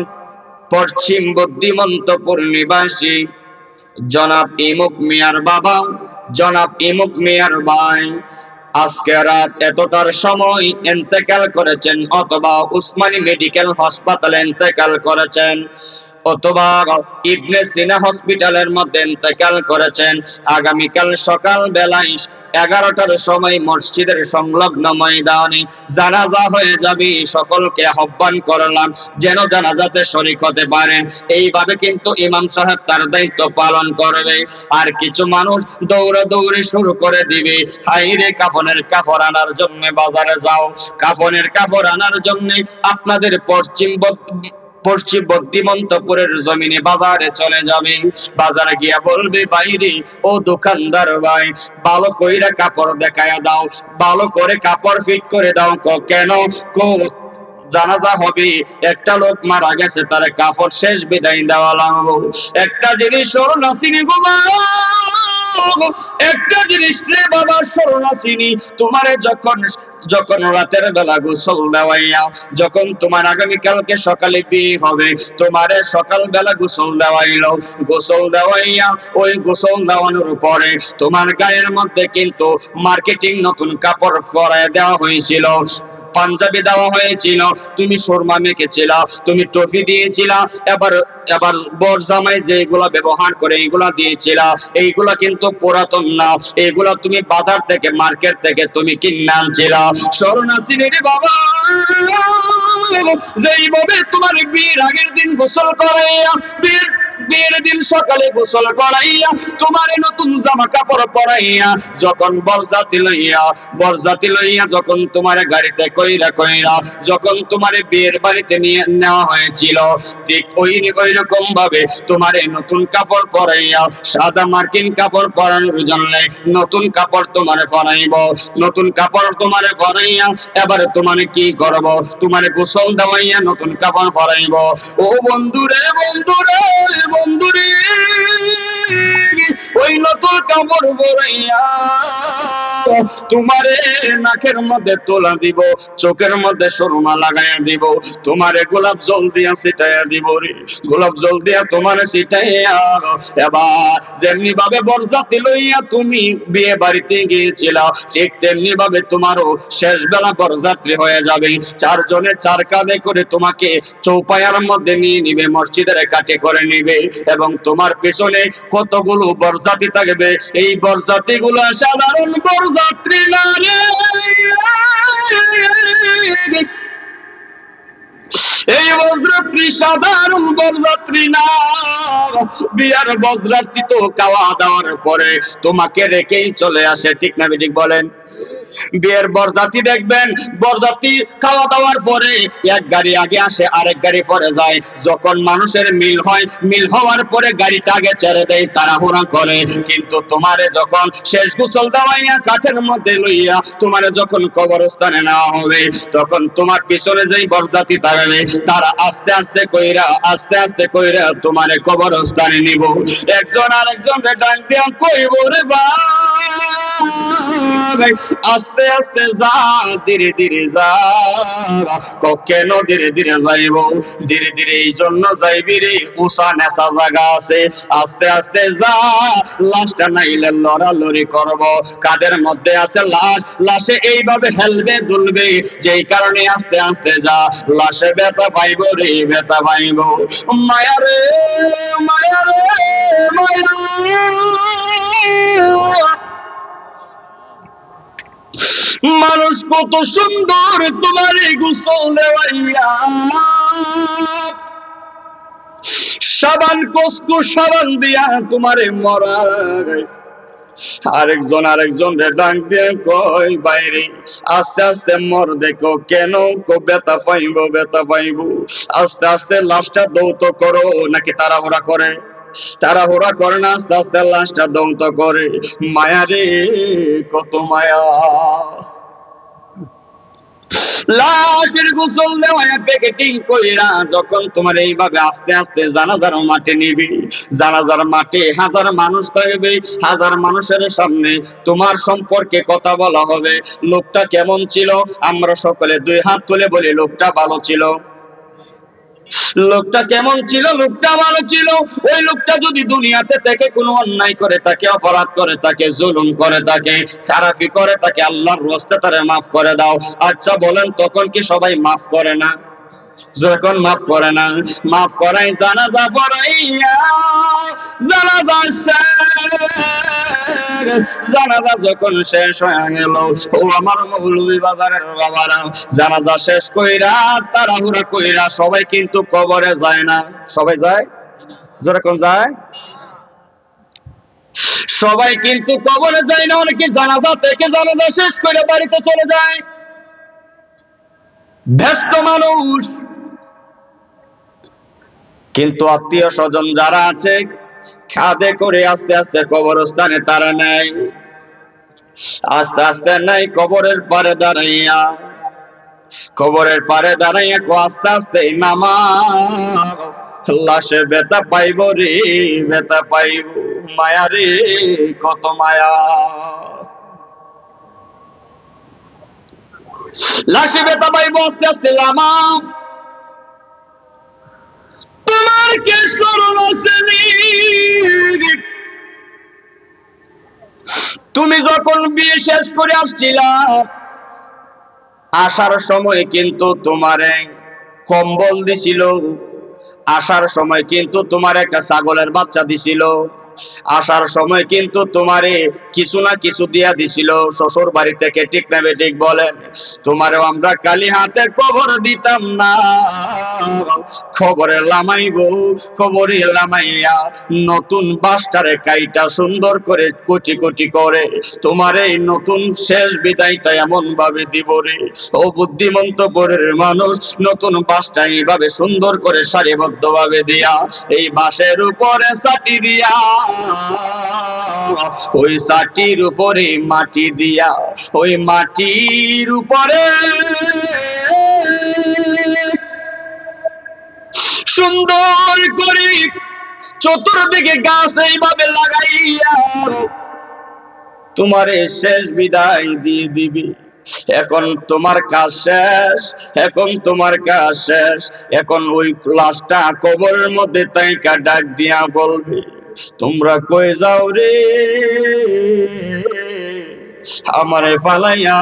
পশ্চিম বুদ্ধিমন্তপুর নিবাসী জনাব ইমুক মিয়ার বাবা, জনাব ইমুক মিয়ার ভাই আজকে রাত এতটার সময় ইন্তেকাল করেছেন, অথবা উসমানী মেডিকেল হাসপাতালে ইন্তেকাল করেছেন, অথবা ইবনে সিনা হসপিটালের মধ্যে ইন্তেকাল করেছেন। আগামীকাল সকাল বেলায় 11টার সময় মসজিদের সংলগ্ন ময়দানে জানাজা হয়ে যাবে। সকলকে আহ্বান করলাম যেন জানাজাতে শরীক হতে পারেন। এইভাবে কিন্তু ইমাম সাহেব তার দায়িত্ব পালন করবে। আর কিছু মানুষ দৌড়াদৌড়ি শুরু করে দিবে, হাইরে কাফনের কাপড় আনার জন্য বাজারে যাও, কাফনের কাপড় আনার জন্য আপনাদের পশ্চিম বুদ্ধিমন্তপুরের জমিনে বাজারে চলে যাবে। বাজারে গিয়া বলবে বাইরে ও দোকানদার ভাই ভালো কইরা কাপড় দেখায়া দাও, ভালো করে কাপড় ফিট করে দাও। কেন? জানাজা হবে, একটা লোক মারা গেছে, তার কাপড় শেষ বিদায় দেওয়া লাগবে। একটা জিনিস শরণাসিনী গোমা, একটা জিনিস রে বাবা শরণাসিনী, তোমারে যখন রাতের বেলা গোসল দেওয়াইয়া, যখন তোমার আগামীকালকে সকালে বিয়ে হবে, তোমারে সকাল বেলা গোসল দেওয়াইল, গোসল দেওয়াইয়া ওই গোসল দেওয়ানোর পরে তোমার গায়ের মধ্যে কিন্তু মার্কেটিং নতুন কাপড় পরায় দেওয়া হয়েছিল, পাঞ্জাবি দেওয়া হয়েছিল, তুমি সুরমা মেখেছিলা, তুমি টফি দিয়েছিলা, এবার বর জামাই যেগুলা ব্যবহার করে এইগুলা দিয়েছিলা, এইগুলা কিন্তু পুরাতন না, এইগুলা তুমি বাজার থেকে মার্কেট থেকে তুমি কিনে আনছিলা। শরণাসিনী রে বাবা, যেইভাবে তোমার বিয়ের আগের দিন গোসল করাইয়া বিয়ের দিন সকালে গোসল করাইয়া তোমারে নতুন জামা কাপড় পরাইয়া যখন বরযাত্রী লইয়া যখন তোমার গাড়িতে কইরা কইরা যখন তোমারে বিয়ের বাড়িতে নিয়ে নেওয়া হয়েছিল, ঠিক ওই রকম ভাবে তোমারে নতুন কাপড় পরাইয়া সাদা মার্কিন কাপড় পরানোর জন্য নতুন কাপড় তোমারে পরাইব। নতুন কাপড় তোমারে পরাইয়া এবারে তোমারে কি করব, তোমারে গোসল দেওয়াইয়া নতুন কাপড় পরাইব। ও বন্ধুরে বন্ধুরে বন্ধুরে, ওই নতুন কাপড় পরাইয়া তোমারে নাকের মধ্যে তোলা দিব, চোখের মধ্যে সুরমা লাগাইয়া দিব, তোমারে গোলাপ জল দিয়া ছিটাইয়া দিব রে, গোলাপ জল দিয়া তোমারে ছিটাইয়া। এবার যেমনি ভাবে বরযাত্রী লইয়া তুমি বিয়ে বাড়িতে গিয়েছিলা, ঠিক তেমনি ভাবে তোমারও শেষ বেলা বরযাত্রী হয়ে যাবে। চারজনে চার কাঁধে করে তোমাকে চৌপায়ার মধ্যে নিয়ে নিবে, মসজিদের কাটে করে নিবে, এবং তোমার পেছনে কতগুলো বরযাত্রী থাকবে। এই বরযাত্রী গুলো সাধারণ বরযাত্রী না রে, এই বরযাত্রী সাধারণ বরযাত্রী না। বিয়ার বরযাত্রী তো খাওয়া দাওয়ার পরে তোমাকে রেখেই চলে আসে, ঠিক না ঠিক বলেন? বিয়ের বরযাত্রী দেখবেন, বরযাত্রী খাওয়া দাওয়ার পরে এক গাড়ি আগে আসে, আরেক গাড়ি পরে যায়। যখন মানুষের মিল হয়, মিল হওয়ার পরে গাড়িটা আগে ছেড়ে দেয়, তাড়াহুড়া করে। কিন্তু তোমারে যখন শেষ গোসল দেওয়াইয়া কাঠের মধ্যে লইয়া তোমারে যখন কবরস্থানে নেওয়া হবে, তখন তোমার পিছনে যেই বরযাত্রী থাকবে তারা আস্তে আস্তে কইরা তোমারে কবরস্থানে নিব। একজন আরেকজনকে ডাক দিয়া কইব রে ভাই আস্তে আস্তে যা, ধীরে ধীরে যা। কেন ধীরে ধীরে যাইব? ধীরে ধীরে এই জন্য যাইবি রে, উষা নেশা জায়গা আছে, আস্তে আস্তে যা। লাশটা নাইলে লড়ালড়ি করব, কাদের মধ্যে আছে লাশ, লাশে এইভাবে হেলবে দুলবে, যেই কারণে আস্তে আস্তে যা। লাশে ব্যথা পাইব রে, ব্যথা পাইব। মায়া রে মায়া রে মায়া, মানুষ কত সুন্দর তোমার গোসল দেওয়াইয়া, সাবান কসকু সাবান দিয়া তোমারে মরায়। আরেকজন রে ডাক দিয়ে কই বাইরে আস্তে আস্তে মর দেখো, কেন ব্যথা পাইব ব্যথা পাইব। আস্তে আস্তে লাশটা দৌত করো, নাকি তাড়াহুড়া করে? তাড়াহুড়া করে না, আস্তে আস্তে লাশটা দৌত করে। মায়া রে কত মায়া। লাশের গোসল দেওয়া প্যাকেটিং কইরা যখন তোমার এইভাবে আস্তে আস্তে জানাজার মাঠে নিবি, জানাজার মাঠে হাজার মানুষ থাকবে, হাজার মানুষের সামনে তোমার সম্পর্কে কথা বলা হবে। লোকটা কেমন ছিল? আমরা সকলে দুই হাত তুলে বলি লোকটা ভালো ছিল। লোকটা কেমন ছিল? লোকটা ভালো ছিল। ওই লোকটা যদি দুনিয়াতে থেকে কোনো অন্যায় করে থাকে, অপরাধ করে থাকে, জুলুম করে থাকে, খারাপি করে থাকে, আল্লাহর রাস্তায় তারে মাফ করে দাও। আচ্ছা বলেন, তখন কি সবাই মাফ করে না? যখন মাফ করে না, মাফ করাই জানাজা পড়াইয়া, জানাজা জানাজা যখন শেষ হয়ে গেল, ও আমার মৌলভী বাজারের বাবারা, জানাজা শেষ কইরা তাড়াহুড়া কইরা সবাই কিন্তু কবরে যায় না। সবাই যায়? যখন যায় সবাই কিন্তু কবরে যায় না, অনেকে জানাজা থেকে জানাজা শেষ করে বাড়িতে চলে যায়। ব্যস্ত মানুষ, কিন্তু আত্মীয় স্বজন যারা আছে খাদে করে আস্তে আস্তে কবরস্থানে তারা নেয়, আস্তে আস্তে নেয় কবরের পারে দাঁড়াইয়া, কবরের পারে দাঁড়াইয়া আস্তে আস্তে নামা। লাশে ব্যথা পাইব রে, ব্যথা পাইব। মায়া রে কত মায়া। লাশে ব্যথা পাইব, আস্তে আস্তে নামা। তোমার কে স্মরণ আছে? তুমি যখন বিয়ে শেষ করে আসছিলা, আসার সময় কিন্তু তোমারে কম্বল দিছিল, আসার সময় কিন্তু তোমার একটা ছাগলের বাচ্চা দিছিল। আসার সময় কিন্তু তোমারে কিছু না কিছু দিয়া দিছিল শ্বশুর বাড়ি থেকে, ঠিক না বেঠিক বলেন? তোমারেও আমরা খালি হাতে কবর দিতাম না, খবরে লামাইবো, খবরে লামাইয়া নতুন বাসটারে কাইটা সুন্দর করে কোটি কোটি করে তোমার এই নতুন শেষ বিদায়টা এমন ভাবে দিব রে ও বুদ্ধিমন্ত পরের মানুষ, নতুন বাসটা এইভাবে সুন্দর করে সারিবদ্ধ ভাবে দিয়া এই বাসের উপরে ছাটি দিয়া, ওই ছাটির উপরে মাটি দিয়া, ওই মাটির উপরে সুন্দর করে চতুর্দিকে গাছ এইভাবে লাগাইয়া তোমারে শেষ বিদায় দিয়ে দিবি। এখন তোমার কাজ শেষ, এখন তোমার কাজ শেষ। এখন ওই লাশটা কবরের মধ্যে তাইকা ডাক দিয়া বলবে, তোমরা কই যাও রে, আমারে ফালাইয়া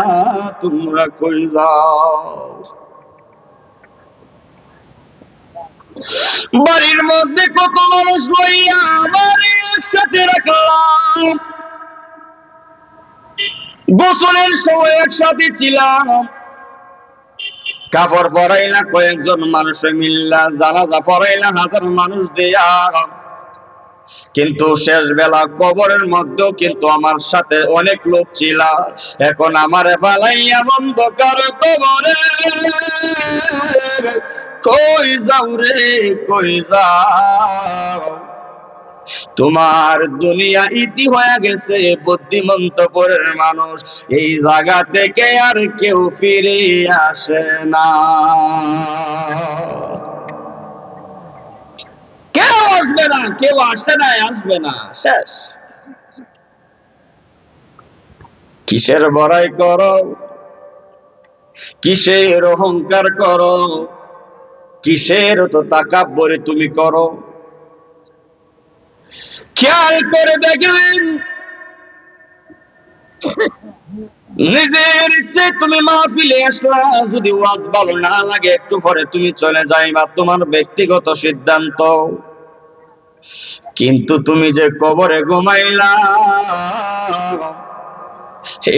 তোমরা কই যাও? বাড়ির মধ্যে কত মানুষ লইয়া আমার একসাথে রাখলাম, গোসলের সময় একসাথে ছিলাম, কাপড় পরাইলা কয়েকজন মানুষ মিল্লা, জানাজা পরাইলা হাজার মানুষ দেয়া, কিন্তু শেষ বেলা কবরের মধ্যেও কিন্তু আমার সাথে অনেক লোক ছিল। এখন আমার ফালাইয়া অন্ধকার কবরে কই যাও রে, কই যাও? তোমার দুনিয়া ইতি হয়ে গেছে বুদ্ধিমন্ত পরের মানুষ, এই জায়গা থেকে আর কেউ ফিরে আসে না, কেউ আসবে না, কেউ আসে না, আসবে না, শেষ। কিসের বড়াই করো, কিসের অহংকার করো, কিসের তো তাকাব্বুরি তুমি করো? খেয়াল করে দেখবেন নিজের ইচ্ছে তুমি মাহফিলে আসলা, যদি ওয়াজ ভালো না লাগে একটু পরে তুমি চলে যাইবা, তোমার ব্যক্তিগত সিদ্ধান্ত। কিন্তু তুমি যে কবরে ঘুমাইলা,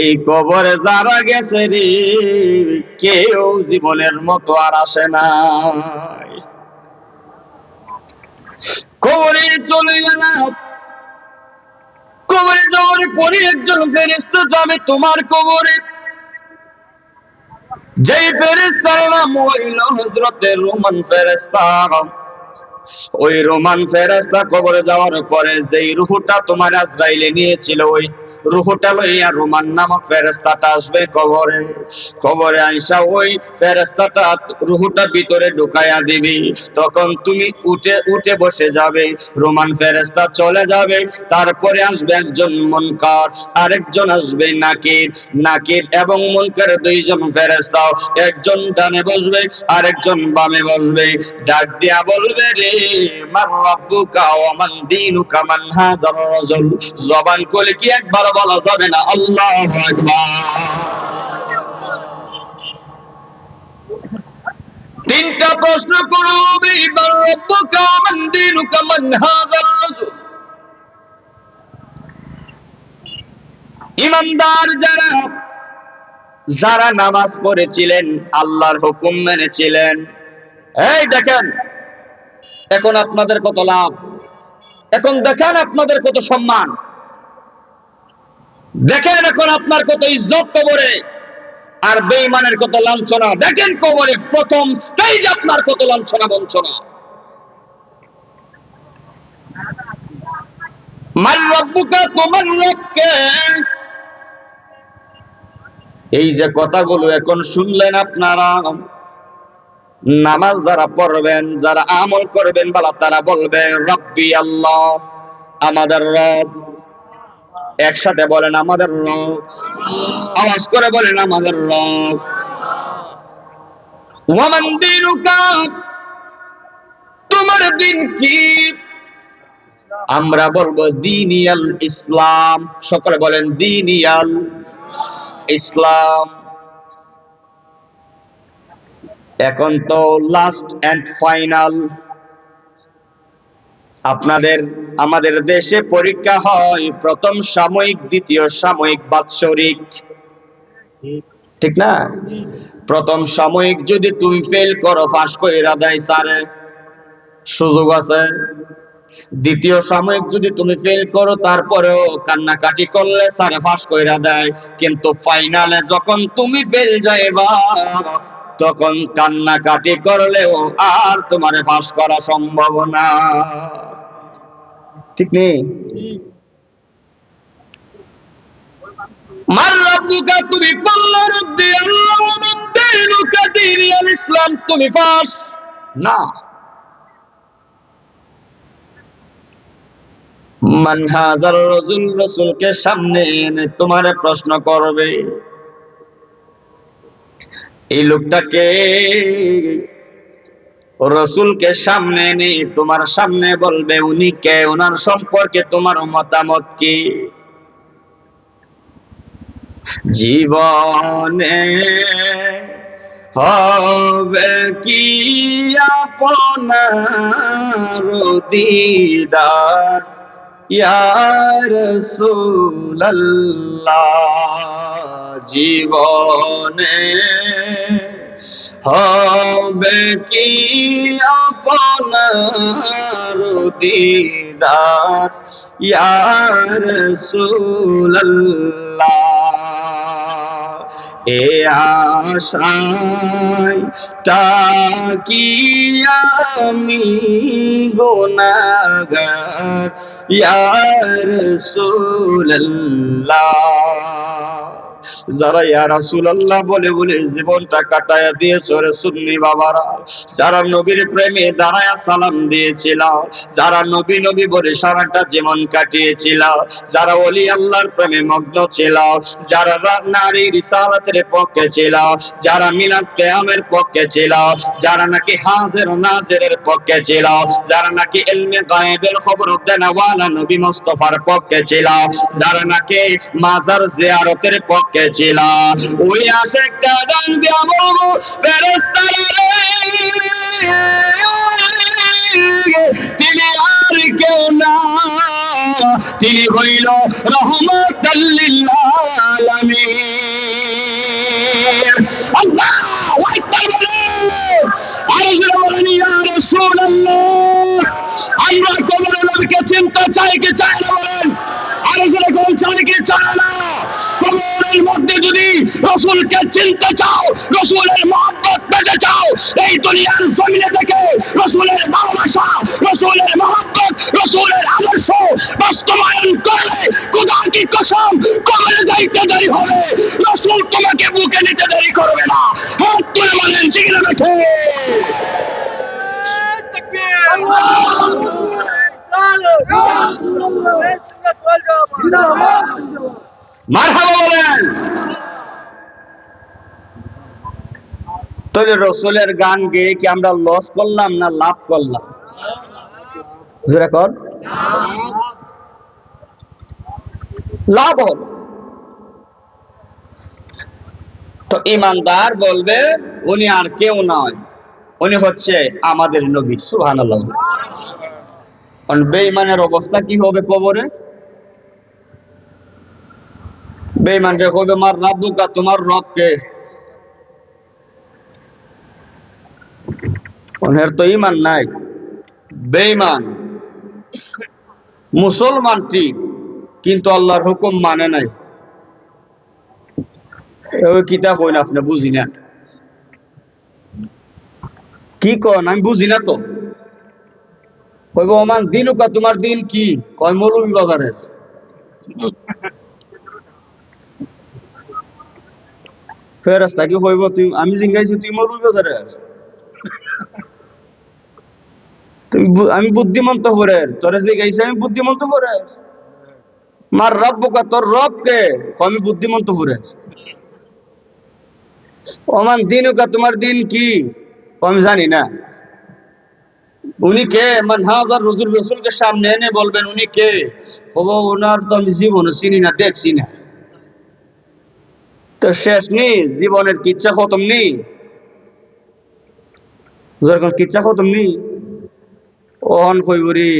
এই কবরে যারা গেছে রে কেউ জীবনের মতো আর আসে না। কবরে চলে গেলাম, কবরে যাওয়ার পরে একজন ফেরেশতা যাবে তোমার কবরে, যেই ফেরেশতার নাম হইল হযরতে রোমান ফেরেশতা। ওই রোমান ফেরেশতা কবরে যাওয়ার পরে যেই রূহটা তোমার আজরাইলে নিয়েছিল, ওই রূহটা লইয়া রোমান নামক ফেরেশতাটা আসবে কবরে। কবরে আইসা ওই ফেরেশতাটা রূহটা ভিতরে ঢুকাইয়া দিবি, তখন তুমি উঠে উঠে বসে যাবে, রোমান ফেরেশতা চলে যাবে। তারপরে আসবে একজন মুনকার, আরেকজন আসবে নাকির। নাকির এবং মুনকার দুইজন ফেরেশতা, একজন ডানে বসবে আরেকজন বামে বসবে, ডাক দিয়া বলবে রে মান রাব্বুকা ওয়া মান দীনুকা মান হাযার রাজুল। জবান খুলে কি একবার বলা যাবে না আল্লাহু আকবার? তিনটা প্রশ্ন করবে, মান রাব্বুকা ওয়া মান দীনুকা মান হাযার রাজুল। ইমানদার যারা, যারা নামাজ পড়েছিলেন, আল্লাহর হুকুম মেনেছিলেন, এই দেখেন এখন আপনাদের কত লাভ, এখন দেখেন আপনাদের কত সম্মান, দেখেন এখন আপনার কত ইজ্জত কবরে, আর বেঈমানের কত লাঞ্ছনা। দেখেন কবরে প্রথম স্টেজ আপনার কত লাঞ্ছনা বঞ্চনা। মান রাব্বুকা, তোমার রব কে? এই যে কথাগুলো এখন শুনলেন আপনারা, নামাজ যারা পড়বেন, যারা আমল করবেন বলা, তারা বলবে রব্বি আল্লাহ, আমাদের রব। একসাথে বলেন আমাদের রব, আওয়াজ করে বলেন আমাদের রব। ওয়া মান দীনুকা, তোমার দিন কি? আমরা বলবো দীনিয়াল ইসলাম। সকলে বলেন দীনিয়াল ইসলাম। এখন তো লাস্ট এন্ড ফাইনাল, আপনাদের আমাদের দেশে পরীক্ষা হয় প্রথম সাময়িক, দ্বিতীয় সাময়িক, বাৎসরিক, ঠিক না? প্রথম সাময়িক যদি তুমি ফেল করো, পাস কইরা দেয় স্যারে, সুযোগ আছে। দ্বিতীয় সাময়িক যদি তুমি ফেল করো, তারপরেও কান্নাকাটি করলে স্যারে পাস কইরা দেয়। কিন্তু ফাইনালে যখন তুমি ফেল যাইবা, তখন কান্নাকাটি করলেও আর তোমারে পাস করা সম্ভব না, ঠিক নেই? মান রাব্বুকা, তুমি বললে রব্বি আল্লাহ, ওয়া মান দীনুকা দীনি আল ইসলাম, তুমি পাস না। মান হাজার রাজুল, রাসূলকে সামনে এনে তোমারে প্রশ্ন করবে, এই লোকটাকে, রাসূলকে সামনে এনে তোমার সামনে বলবে উনি কে, ওনার সম্পর্কে তোমার মতামত কি। জীবনে হবে কি আপনার দিদার ইয়া রাসূলুল্লাহ, জীবনে হবে কি আপনার দিদার ইয়া রাসূলুল্লাহ, এ আশায় তাকি আমি গুনাহগার ইয়া রাসূলুল্লাহ। যারা ইয়া রাসূলুল্লাহ বলে বলে জীবনটা কাটায়া দিয়েছে রে সুন্নি বাবারা, যারা নবীর প্রেমে দাঁড়ায়া সালাম দিয়েছিল, যারা নবী নবী বলে সারাটা জীবন কাটিয়েছিল, যারা ওলি আল্লাহর প্রেমে মগ্ন ছিল, যারা নারী রিসালাতের পক্ষে ছিল, যারা মিলাদ কিয়ামের পক্ষে ছিল, যারা নাকি হাজির ও নাজিরের পক্ষে ছিল, যারা নাকি ইলমে গায়েবের খবর দেনওয়ালা নবী মুস্তাফার পক্ষে ছিল, যারা নাকি মাজার জিয়ারতের পক্ষে ছিল, ওই আশিকটা ডাক দিয়া বলবো ফেরেশতারা রে, তিনি আর কেউ না, তিনি হইল রহমাতাল লিল আলামিন। আল্লাহু আকবার বলেন, আর জোরে বলেন ইয়া রাসূলুল্লাহ। আমরা কবরে নবীকে চিনতে চাই কি চাই না বলেন? আর জোরে কোন চাই কি চাই না? কবরের মধ্যে যদি রাসূলকে চিনতে চাও, রাসূলের মহব্বত পেতে চাও, এই দুনিয়ার জমিনে থেকে রাসূলের ভালোবাসা, রাসূলের মহব্বত, রাসূলের আদর্শ বাস্তবায়ন করলে খোদা কি কসম, কবরে যাইতে দেরি হবে, রাসূল তোমাকে বুকে নিতে দেরি করবে না। হাত তুলে বলেন ঠিক না বেঠে? মারহাবা বলেন। তাহলে রসুলের গান গেয়ে কি আমরা লস করলাম না লাভ করলাম? জোরে কর। লাভ হল। তো ইমানদার বলবে উনি আর কেউ নয়, উনি হচ্ছে আমাদের নবী। সুবহানাল্লাহ। বেঈমানের অবস্থা কি হবে কবরে? বেঈমানকে কইবে মার রাব্বুকা, তোমার রব কে? ওনের তো ঈমান নাই, বেঈমান। মুসলমান ঠিক, কিন্তু আল্লাহর হুকুম মানে নাই। ওই কিতাব হইন আপনি বুঝি না, কি কন আমি বুঝি না তো। কইব ওমান দিনুকা, তোমার দিন কি? কয় মৌলভী বাজারের। ফেরেশতা কি কইব তুই, আমি জিজ্ঞাসি তুই মৌলভী বাজারের? আমি বুদ্ধিমন্ত ফরের, তোরে জিজ্ঞাসি আমি বুদ্ধিমন্ত ফরের। মার রব্বুকা, তোর রব কে? আমি বুদ্ধিমন্ত ফরের। ওমান দিনুকা, তোমার দিন কি? আমি জানি না। উনি কে? মান হাজার রসুল, রসুলকে সামনে এনে বলবেন উনি কে? বাবা ওনার তো আমি জীবনে চিনি না, দেখছি না। তো শেষ নেই, জীবনের কিচ্ছা খতম নেই, কিচ্ছা খতম নেই। ওহন কইব রে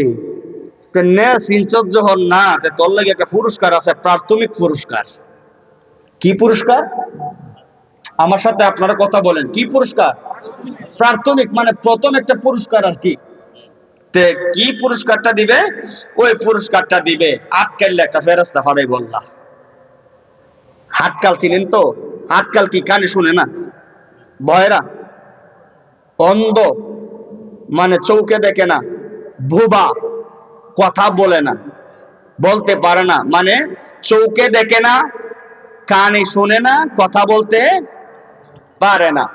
নে সিলচর যখন না তোর লাগে একটা পুরস্কার আছে, প্রাথমিক পুরস্কার। কি পুরস্কার? আমার সাথে আপনারা কথা বলেন, কি পুরস্কার? প্রাথমিক মানে প্রথম একটা পুরস্কার আর কি। তে কি পুরস্কারটা দিবে? ওই পুরস্কারটা দিবে আটকাইলে একটা ফেরেশতা ফাড়াই বললা। হাটকাল চিনেন তো? হাটকাল কি কানে শুনে না? বয়রা, অন্ধ, মানে চৌকে দেখে না, ভুবা, কথা বলে না, বলতে পারে না, মানে চৌকে দেখে না, কানে শুনে না, কথা বলতে পারে না।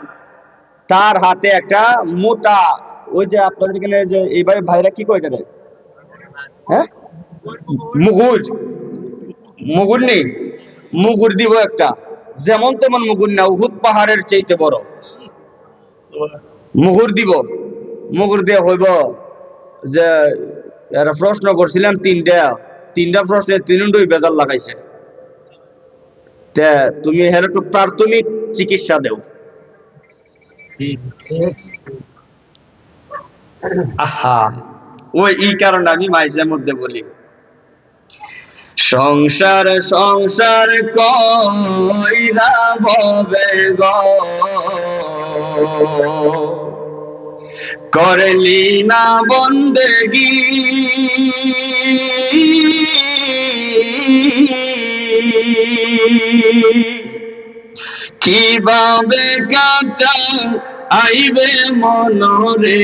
তার হাতে একটা মোটা, ওই যে আপনাদের এখানে যে এইভাবে ভাইরা কি কয় এটারে? হ্যাঁ, মুগুর। মুগুর নেই, মুগুর দিব একটা, যেমন তেমন মুগুর না, উহুদ পাহাড়ের চাইতে বড় মুগুর দিব। মুগুর দিয়ে হইব যে এরা প্রশ্ন করছিলাম তিনটা প্রশ্নের তিনটাই বেজাল লাগাইছে, তে তুমি হের একটু প্রাথমিক চিকিৎসা দেও। আহা, ওই এই কারণে আমি মাইজের মধ্যে বলি, সংসার সংসার কইরা ভবে গো, করলি না বন্দেগি, কিভাবে কাটা আইবে মনরে,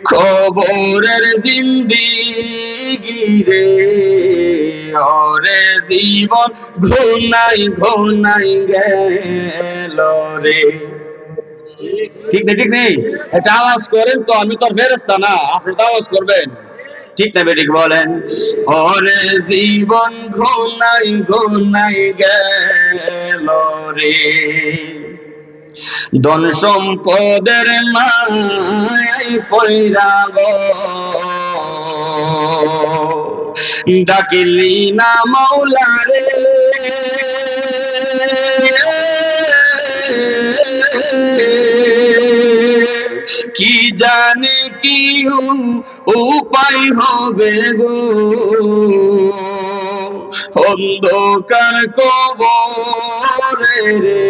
খবরের জিন্দিগি রে, ওরে জীবন ঘুনাই ঘুনাই গেল রে। ঠিক নেই, ঠিক নেই, এটা আওয়াজ করেন তো, আমি তো আর ফেরেশতা না, আপনি তো আওয়াজ করবেন। ঠিক না বেঠিক বলেন? ওরে জীবন ঘুনাই ঘুনাই গেল রে, ধন সম্পদের মায়ায় পয়রা গো, ডাকিলি না মাওলা রে, কি জানে কি উপায় হবে গো, অন্ধকার কবরে রে,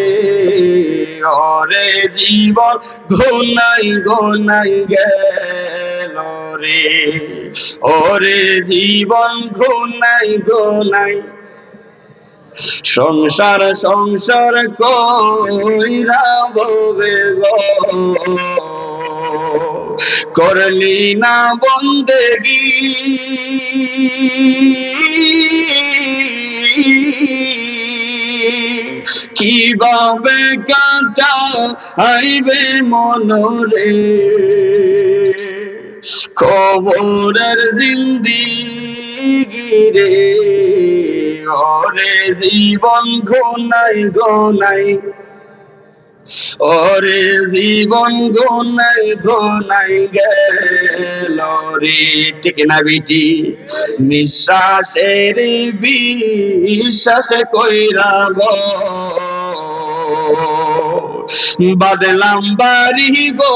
ওরে জীবন ঘুনাই ঘুনাই গেল রে, ওরে জীবন ঘুনাই ঘুনাই। সংসার সংসার কইরা ভবে গো, করলি না বন্দেগি, কিভাবে কাটা আইবে মনরে, খবরের জিন্দিগি রে, ওরে জীবন ঘুনাই ঘুনাই, ওরে জীবন ঘুনাই ঘুনাই গেল রে। ঠিক না বিটি? নিঃশ্বাসের বিশ্বাস কইরা গো, বাদলাম বাড়ি গো,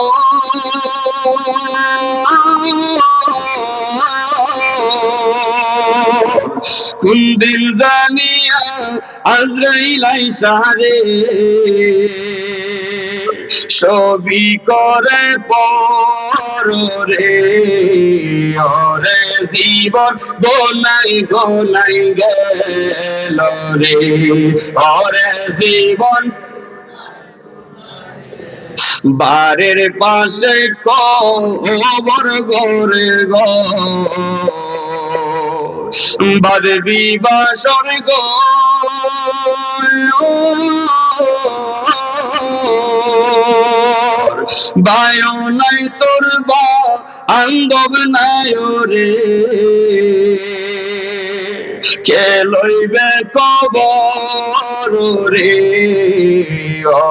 কোন দিন জানিয়া আজরাইল আইসা রে, সবই করে পরে, ওরে জীবন গোনাই গোনাই গেল রে, ওরে জীবন বাড়ির পাশে কবর গরে গো, বাঁধবি বাসর গো, বায়ু নাই তোর বান্ধব নাই রে, কে লইবে কবর রে,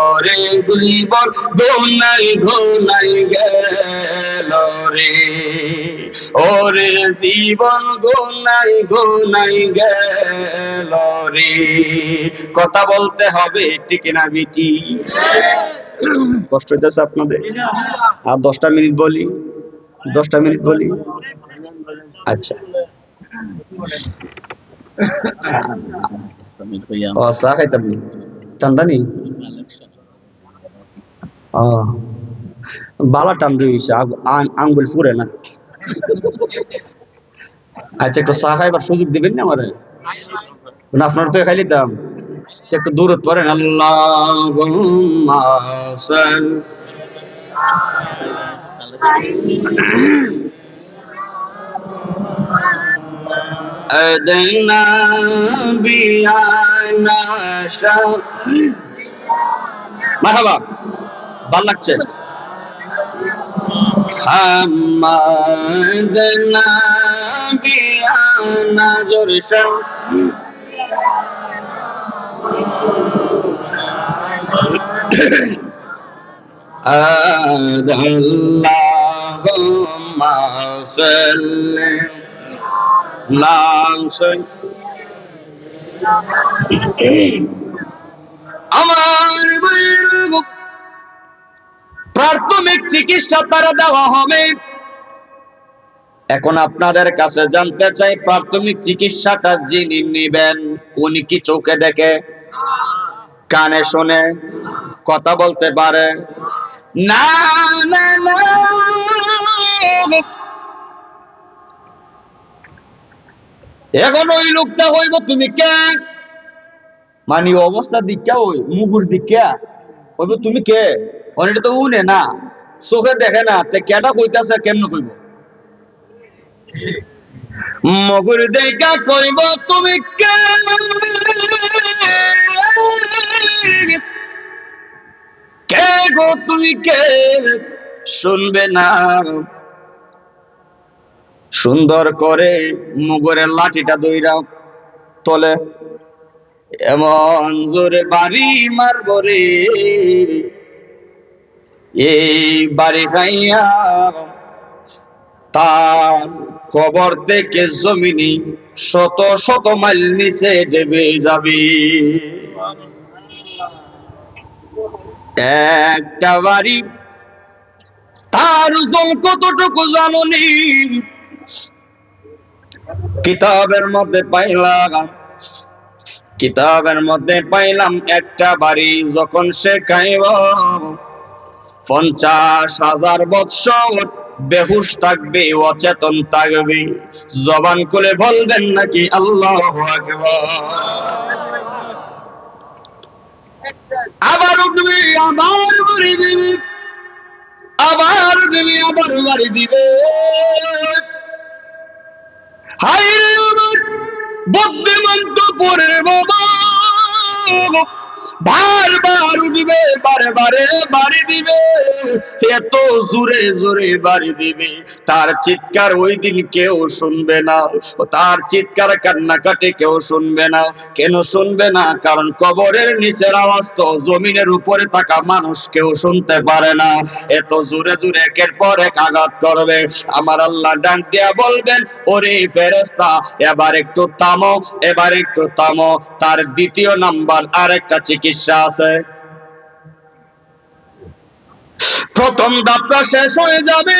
ওরে জীবন ঘুনাই ঘুনাই গেল রে, ওরে জীবন ঘুনাই ঘুনাই গেল রে। কথা বলতে হবে, ঠিক না বিটি? কষ্ট হইতেছে আপনাদের? আর 10টা মিনিট বলি। 10 মিনিট বলি। আচ্ছা, ও চা খাইতাম নি ঠান্ডা নি? ও বালা ঠান্ডা হয়েছে, আঙ্গুল ফুরে না। আচ্ছা, একটু চা খাইবার সুযোগ দিবেন না আমারে? না আপনার তো খাই লিতাম, একটু দূরত পড়েন। আল্লাহুম্মা أدنى بيانا মারহাবা, ভাল লাগছে। হামাদনা বিয়ানা জোরে শাহ আল্লাহুম্মা সাল্লি আমার প্রাথমিক চিকিৎসা তারা দেওয়া হবে। এখন আপনাদের কাছে জানতে চাই, প্রাথমিক চিকিৎসাটা যিনি নিবেন উনি কি চোখে দেখে, কানে শোনে, কথা বলতে পারে? না না না, এখন ওই লোকটা হইব তুমি কে, মানে অবস্থা দিকা ওই মুগুর দিকা হইব তুমি কে? অনেকটা তো উনে না, চোখে দেখে না, তে কেটা কইতাছে কেমন কইব? মগুর দেখা কইব তুমি কে, কে গো তুমি কে? শুনবে না। সুন্দর করে মুগুরের লাঠিটা দইরা তলে এমন জোরে বাড়ি মারব রে, এই বাড়ি খাইয়া তার কবর থেকে জমিনি শত শত মাইল নিচে ডেবে যাবি। একটা বাড়ি তার ওজন কতটুকু জাননি? কিতাবের মধ্যে পাইলাম একটা বাড়ি যখন সে খাইব 50,000 বৎসর বেহুশ থাকবে, অচেতন থাকবে। জবান খুলে বলবেন নাকি আল্লাহু আকবার? আবার উঠবে, আবার বাড়ি দিবে, আবার দিবে, আবার বাড়ি দিবে। হায় রে আমার বুদ্ধিমান তো পরে বাবা, বারবার উঠবে, বারে বারে বাড়ি দিবে, এত জোরে জোরে বাড়ি দিবে, তার চিৎকার ওই দিন কেউ শুনবে না, তার চিৎকার কান্নাকাটি কেউ শুনবে না। কেন শুনবে না? কারণ কবরের নিচের আওয়াজ তো জমিনের উপরে থাকা মানুষ কেউ শুনতে পারে না, এত জোরে জোরে একের পর এক আঘাত করবে। আমার আল্লাহ ডাক দিয়া বলবেন, ওরে ফেরেশতা এবার একটু থামো, এবার একটু থামো। তার দ্বিতীয় নাম্বার আরেকটা চিকিৎসা আছে। প্রথম ধাপটা শেষ হয়ে যাবে,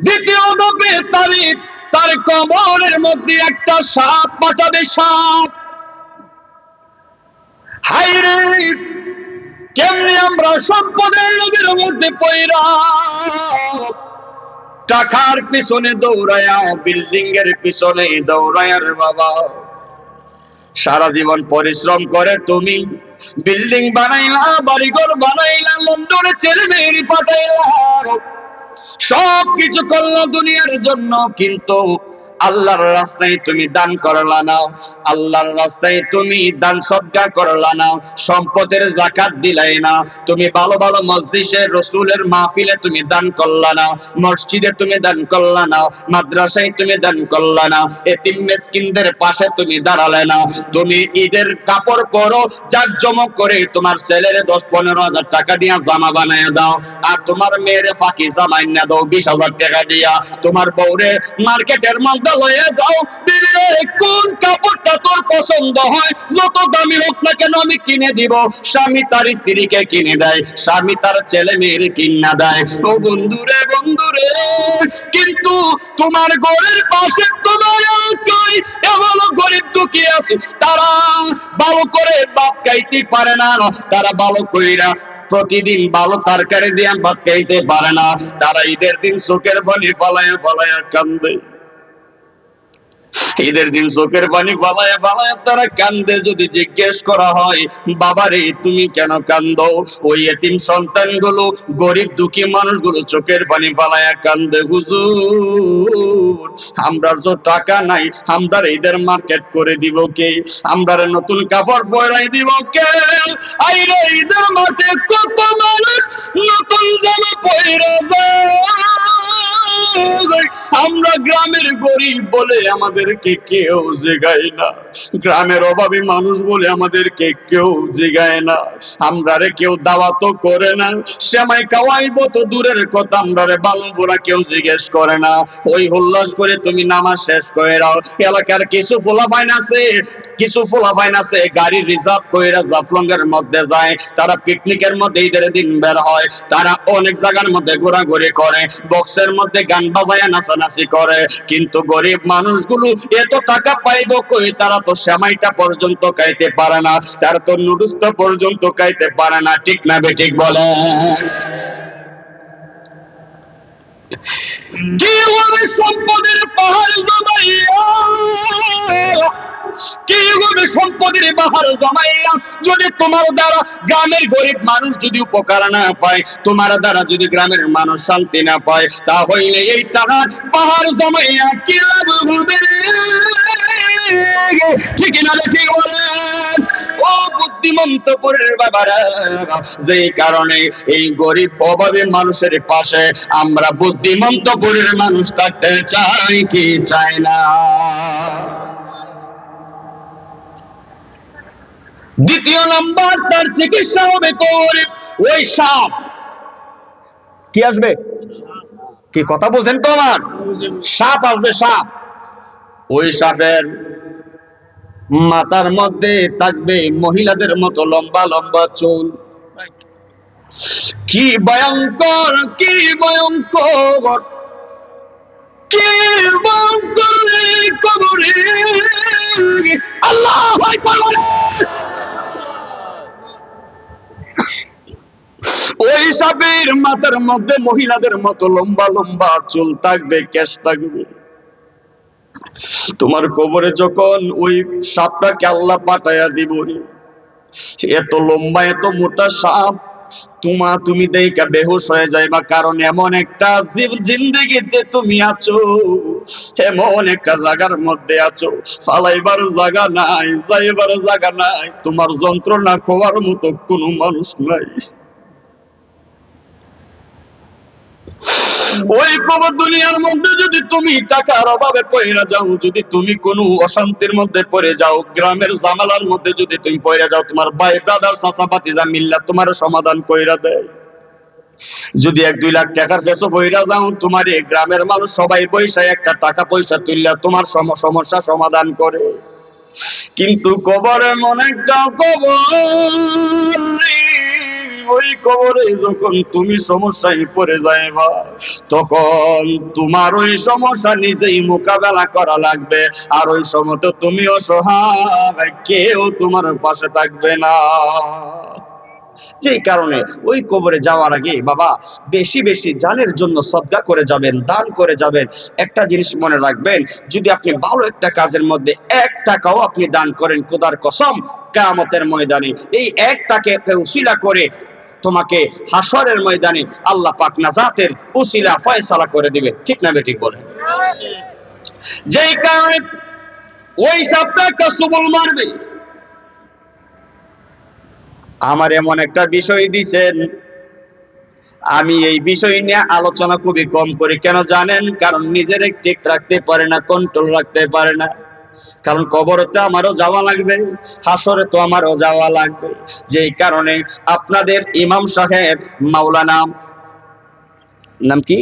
দ্বিতীয় ধাপে তার কবরের মধ্যে একটা সাপ পাঠাবে, সাপ। হায়রে কেমনি আমরা সম্পদের লোভের মধ্যে পইরা টাকার পিছনে দৌড়ায়া, বিল্ডিং এর পিছনে দৌড়ায়া রে বাবা, সারা জীবন পরিশ্রম করে তুমি বিল্ডিং বানাইলা, বাড়িঘর বানাইলা, লন্ডনে ছেলে মেয়ে পাঠাইলা, সব কিছু করলো দুনিয়ার জন্য, কিন্তু আল্লাহর রাস্তায় তুমি দান করলা না, আল্লাহর রাস্তায় তুমি দান সদকা করলা না, সম্পদের যাকাত দিলাই না, তুমি ভালো ভালো মজলিসে রাসূলের মাহফিলে তুমি দান করলা না, মসজিদে তুমি দান করলা না, মাদ্রাসায় তুমি দান করলা না, এতিম মিসকিনদের পাশে তুমি দাঁড়ালে না। তুমি ঈদের কাপড় পরো, জাকজমক করে তোমার ছেলের 10-15 হাজার টাকা দিয়া জামা বানায় দাও, আর তোমার মেয়ের ফাঁকি জামা এনে দাও 20,000 টাকা দিয়া, তোমার বউরে মার্কেটের মধ্যে মধ্যে লয়ে যাও, বিবিরে কোন কাপড়টা তোর পছন্দ হয়, যত দামি হোক না কেন আমি কিনে দিব। স্বামী তার স্ত্রীকে কিনে দেয়, স্বামী তার ছেলে মেয়ের কিনা দেয়। ও বন্ধুরে বন্ধুরে, কিন্তু তোমার ঘরের পাশে তোমার এলাকায় এমন গরিব দুঃখী আছে, তারা ভালো করে ভাত খাইতে পারে না, তারা ভালো কইরা প্রতিদিন ভালো তরকারি দিয়ে ভাত খাইতে পারে না। তারা ঈদের দিন চোখের পানি ফালায়া ফালায়া কান্দে, ঈদের দিন চোখের পানি ফালায়া ফালায়া তারা কান্দে। যদি জিজ্ঞেস করা হয়, বাবারে তুমি কেন কান্দো, ওই এতিম সন্তানগুলো, গরিব দুঃখী মানুষগুলো চোখের পানি ফালায়া কান্দে, হুজুর আমরা তো টাকা নাই, আমরা ঈদের মার্কেট করে দিব কে, আমরা নতুন কাপড় পরাই দিব কে, আইরে ঈদের মাঠে কত মানুষ নতুন জামা পয়রা যায়, আমরা গ্রামের গরিব বলে আমাদেরকে কেউ জিগায় না, গ্রামের অভাবী মানুষ বলে আমাদেরকে কেউ জিগায় না, আমরা রে কেউ দাওয়াতও করে না, সেমাই খাওয়াইবো তো দূরের কথা, আমরা রে ভালো বুড়া কেউ জিজ্ঞেস করে না। ওই উল্লাস করে তুমি নামাজ শেষ করে দাও। এলাকার কিছু পোলাপাইন আছে, কিছু পোলাপাইন আছে গাড়ি রিজার্ভ কইরা জাফলঙ্গের মধ্যে যায়, তারা পিকনিকের মধ্যে ঈদের দিন বের হয়, তারা অনেক জায়গার মধ্যে ঘোরাঘুরি করে, বক্সের মধ্যে গান বাজায় নাচানাচি করে, কিন্তু গরিব মানুষগুলো এত টাকা পাইবো কই, তারা তো সেমাইটা পর্যন্ত খাইতে পারে না, তারা তো নুডলসটা পর্যন্ত খাইতে পারে না, ঠিক না বেঠিক বলে? কি হবে সম্পদের পাহাড় জমাইয়া, কি হবে সম্পদের পাহাড় জমাইয়া, যদি তোমার দ্বারা গ্রামের গরিব মানুষ যদি উপকার না পায়, তোমার দ্বারা যদি গ্রামের মানুষ শান্তি না পায়, তাহলে এই টাকার পাহাড় জমাইয়া কি লাভ হবে? ঠিক না ঠিক বলে? ও বুদ্ধিমন্তপুরের বাবারা, যেই কারণে এই গরিব অভাবী মানুষের পাশে আমরা বুদ্ধিমন্তপুরের মানুষ থাকতে চাই কি চাই না? দ্বিতীয় নাম্বার, তার চিকিৎসা হবে গরিব। ওই সাপ কি আসবে, কি কথা বোঝেন তো আমার? সাপ আসবে, সাপ। ওই সাপের মাথার মধ্যে থাকবে মহিলাদের মতো লম্বা লম্বা চুল। কি ভয়ঙ্কর, কি ভয়ঙ্কর, কি ভয়ঙ্কর কবরে। আল্লাহু আকবার। ওই সাপের মাথার মধ্যে মহিলাদের মতো লম্বা লম্বা চুল থাকবে, কেশ থাকবে। তোমার কবরে যখন ওই সাপটাকে আল্লাহ পাঠাইয়া দিব, এত লম্বা এত মোটা সাপ, তুমি দেখা বেহুশ হয়ে যাইবা, কারণ এমন একটা জিন্দেগিতে তুমি আছো, এমন একটা জায়গার মধ্যে আছো, ফালাইবার জায়গা নাই, যাইবার জায়গা নাই, তোমার যন্ত্রণা খোয়ার মতো কোনো মানুষ নাই। ওই কবর দুনিয়ার মধ্যে যদি তুমি টাকার অভাবে পড়ে যাও, যদি তুমি কোনো অশান্তির মধ্যে পড়ে যাও, গ্রামের জামালার মধ্যে যদি তুমি পড়ে যাও, তোমার ভাই ব্রাদার চাচা ভাতিজা মিল্লা তোমার সমাধান কইরা দেয়। যদি 1-2 লাখ টাকার পেছো পড়ে যাও, তোমার এই গ্রামের মানুষ সবাই পয়সা একটা টাকা পয়সা তুললা তোমার সমস্যা সমাধান করে। কিন্তু কবরে মনে একটা কবর, ওই কবরে যখন তুমি সমস্যায় পড়ে যাইবা, তখন তোমার ওই সমস্যা নিজেই মোকাবেলা করা লাগবে, আর ওই সময় তো তুমি অসহায়, কেউ তোমার পাশে থাকবে না। যেই কারণে ওই কবরে যাওয়ার আগে বাবা বেশি বেশি জানের জন্য সদকা করে যাবেন, দান করে যাবেন। একটা জিনিস মনে রাখবেন, যদি আপনি ভালো একটা কাজের মধ্যে 1 টাকাও আপনি দান করেন, খোদার কসম কিয়ামতের ময়দানে এই 1 টাকাকে উসিলা করে তোমাকে হাসরের ময়দানে আল্লাহ পাক নাজাতের উসিলা ফয়সালা করে দিবে, ঠিক না বেঠিক বলেন? যেই কারণে ওই সাপটা একটা সুবল মারবে। আমার এমন একটা বিষয় দিছেন, আমি এই বিষয় নিয়ে আলোচনা খুবই কম করি, কেন জানেন? কারণ নিজের ঠিক রাখতে পারে না, কন্ট্রোল রাখতে পারে না। কারণ কবরতে আমারও যাওয়া লাগবে, হাসরে তো আমারও যাওয়া লাগবে। যেই কারণে আপনাদের ইমাম সাহেব মাওলানা, নাম কি,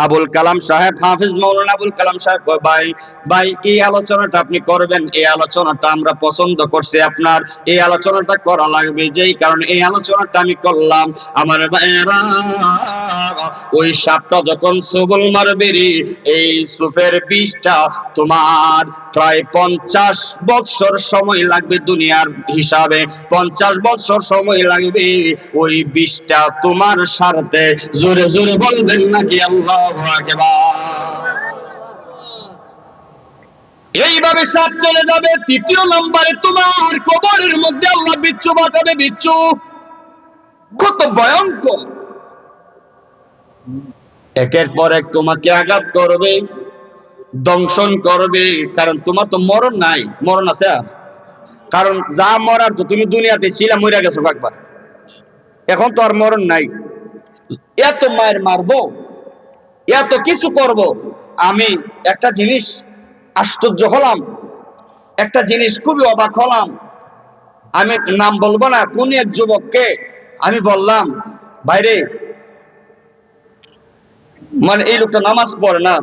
আবুল কালাম সাহেব, হাফিজ মাওলানা আবুল কালাম সাহেব কয়, ভাই ভাই এই আলোচনাটা আপনি করবেন, এই আলোচনাটা আমরা পছন্দ করছি আপনার, এই আলোচনাটা করা লাগবে, যেই কারণে এই আলোচনাটা আমি করলাম। আমার ভাইয়েরা, ওই সাপটা যখন সবল মারবে রে, এই সুফের বিষটা তোমার প্রায় 50 বছর সময় লাগবে দুনিয়ার হিসাবে, 50 বছর সময় লাগবে ওই বিষটা তোমার সারতে। জোরে জোরে বলবেন নাকি আল্লাহু আকবার। এইভাবে সাপ চলে যাবে। তৃতীয় নম্বরে তোমার কবরের মধ্যে আল্লাহ বিচ্ছু পাঠাবে। বিচ্ছু কত ভয়ঙ্কর, একের পর এক তোমাকে আঘাত করবে, দংশন করবে। কারণ তোমার তো মরণ নাই, মরণ আছে আর? কারণ যা মরার তো তুমি দুনিয়াতে ছিলা, মরে গেছো একবার, এখন তো আর মরণ নাই। এত মায়ের মারবো, এত কিছু করব। আমি একটা জিনিস আশ্চর্য হলাম, একটা জিনিস খুবই অবাক হলাম। আমি নাম বলবো না, কোন এক যুবককে আমি বললাম, বাইরে মানে এই লোকটা নামাজ পড়ে না,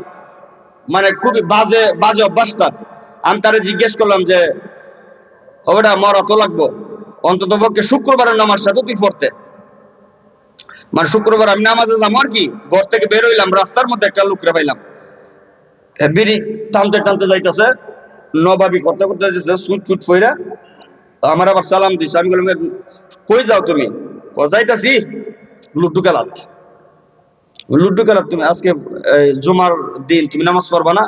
মানে খুবই বাজে বাজে অভ্যাস তার। আমি তারে জিজ্ঞেস করলাম যে ওটা মরা তো লাগবো, অন্তত পক্ষে শুক্রবারের নামাজটা তো তুই পড়তে। মানে শুক্রবার আমি নামাজে যাবো আর কি, ঘর থেকে বের হইলাম, রাস্তার মধ্যে একটা লোকরে পাইলাম, বিড়ি টানতে টানতে যাইতেছে, নবাবি করতে করতে যাইতেছে, সুট ফুট ফইরা। আমার আবার সালাম দিছে। আমি বললাম, কই যাও তুমি? যাইতাছি লুড্ডু খেলাত। লুড্ডু খেলাত তুমি আজকে জুমার দিন তুমি নামাজ পড়বা না?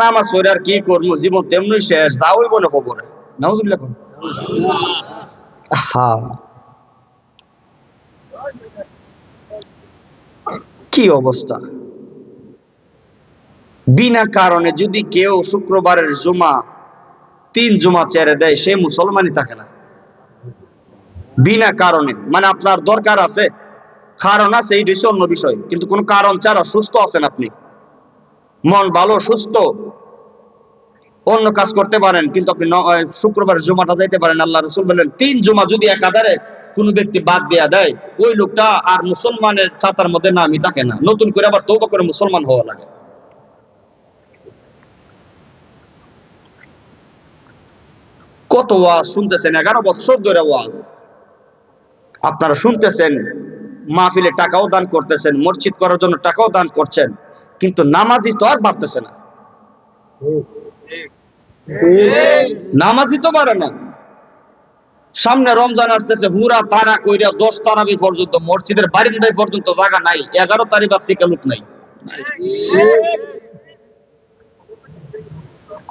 নামাজ পড়ে আর কি করবো, জীবন তেমনি শেষ, তা হইব না খবরে। নাউজুবিল্লাহ। হ্যাঁ, কি অবস্থা! বিনা কারণে যদি কেউ শুক্রবারের জুমা 3 জুমা ছেড়ে দেয়, সে মুসলমানই থাকে না। বিনা কারণে, মানে আপনার দরকার আছে, কারণ আছে, এই অন্য বিষয়, কিন্তু কোন কারণ ছাড়া সুস্থ আছেন আপনি, মন ভালো সুস্থ, অন্য কাজ করতে পারেন, কিন্তু আপনি শুক্রবার জুমাটা যাইতে পারেন। আল্লাহ রাসূল বলেন, 3 জুমা যদি একাধারে কোন ব্যক্তি বাদ দেয়া দেয়, ওই লোকটা আর মুসলমানের খাতার মধ্যে নামই থাকে না, নতুন করে আবার তওবা করে মুসলমান হওয়া লাগে। কত ওয়াজ শুনতেছেন, 11 বছর ধরে ওয়াজ আপনারা শুনতেছেন, মাহফিলে টাকাও দান করতেছেন, মসজিদ করার জন্য টাকাও দান করছেন, কিন্তু নামাজি তো আর বাড়তেছে না। নামাজি তো বাড়ে না। সামনে রমজান আসতেছে, হুরা তারা কইরা 10 তারাবি পর্যন্ত মসজিদের বারিন্দায় পর্যন্ত জায়গা নাই, 11 তারিখ থেকে লোক নাই।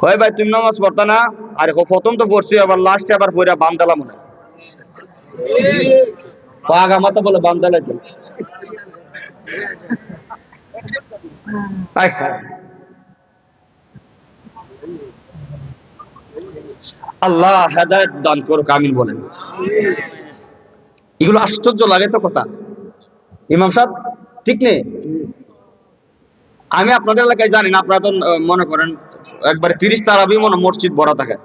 কয় ভাই তুমি নামাজ পড়তা না? আরে প্রথম তো পড়ছি, আবার লাস্টে আবার পড়া বান্দালা মনে পাগা মাথা বলে বান্দালা। আল্লাহ হেদায়েত দান করুক, আমিন বলেন। এগুলো আশ্চর্য লাগে তো কথা। ইমাম সাহেব ঠিক নেই? আমি আপনাদের এলাকায় জানি না, আপনারা তো মনে করেন একবারে 30 তারাবি মনে মসজিদ ভরা থাকে।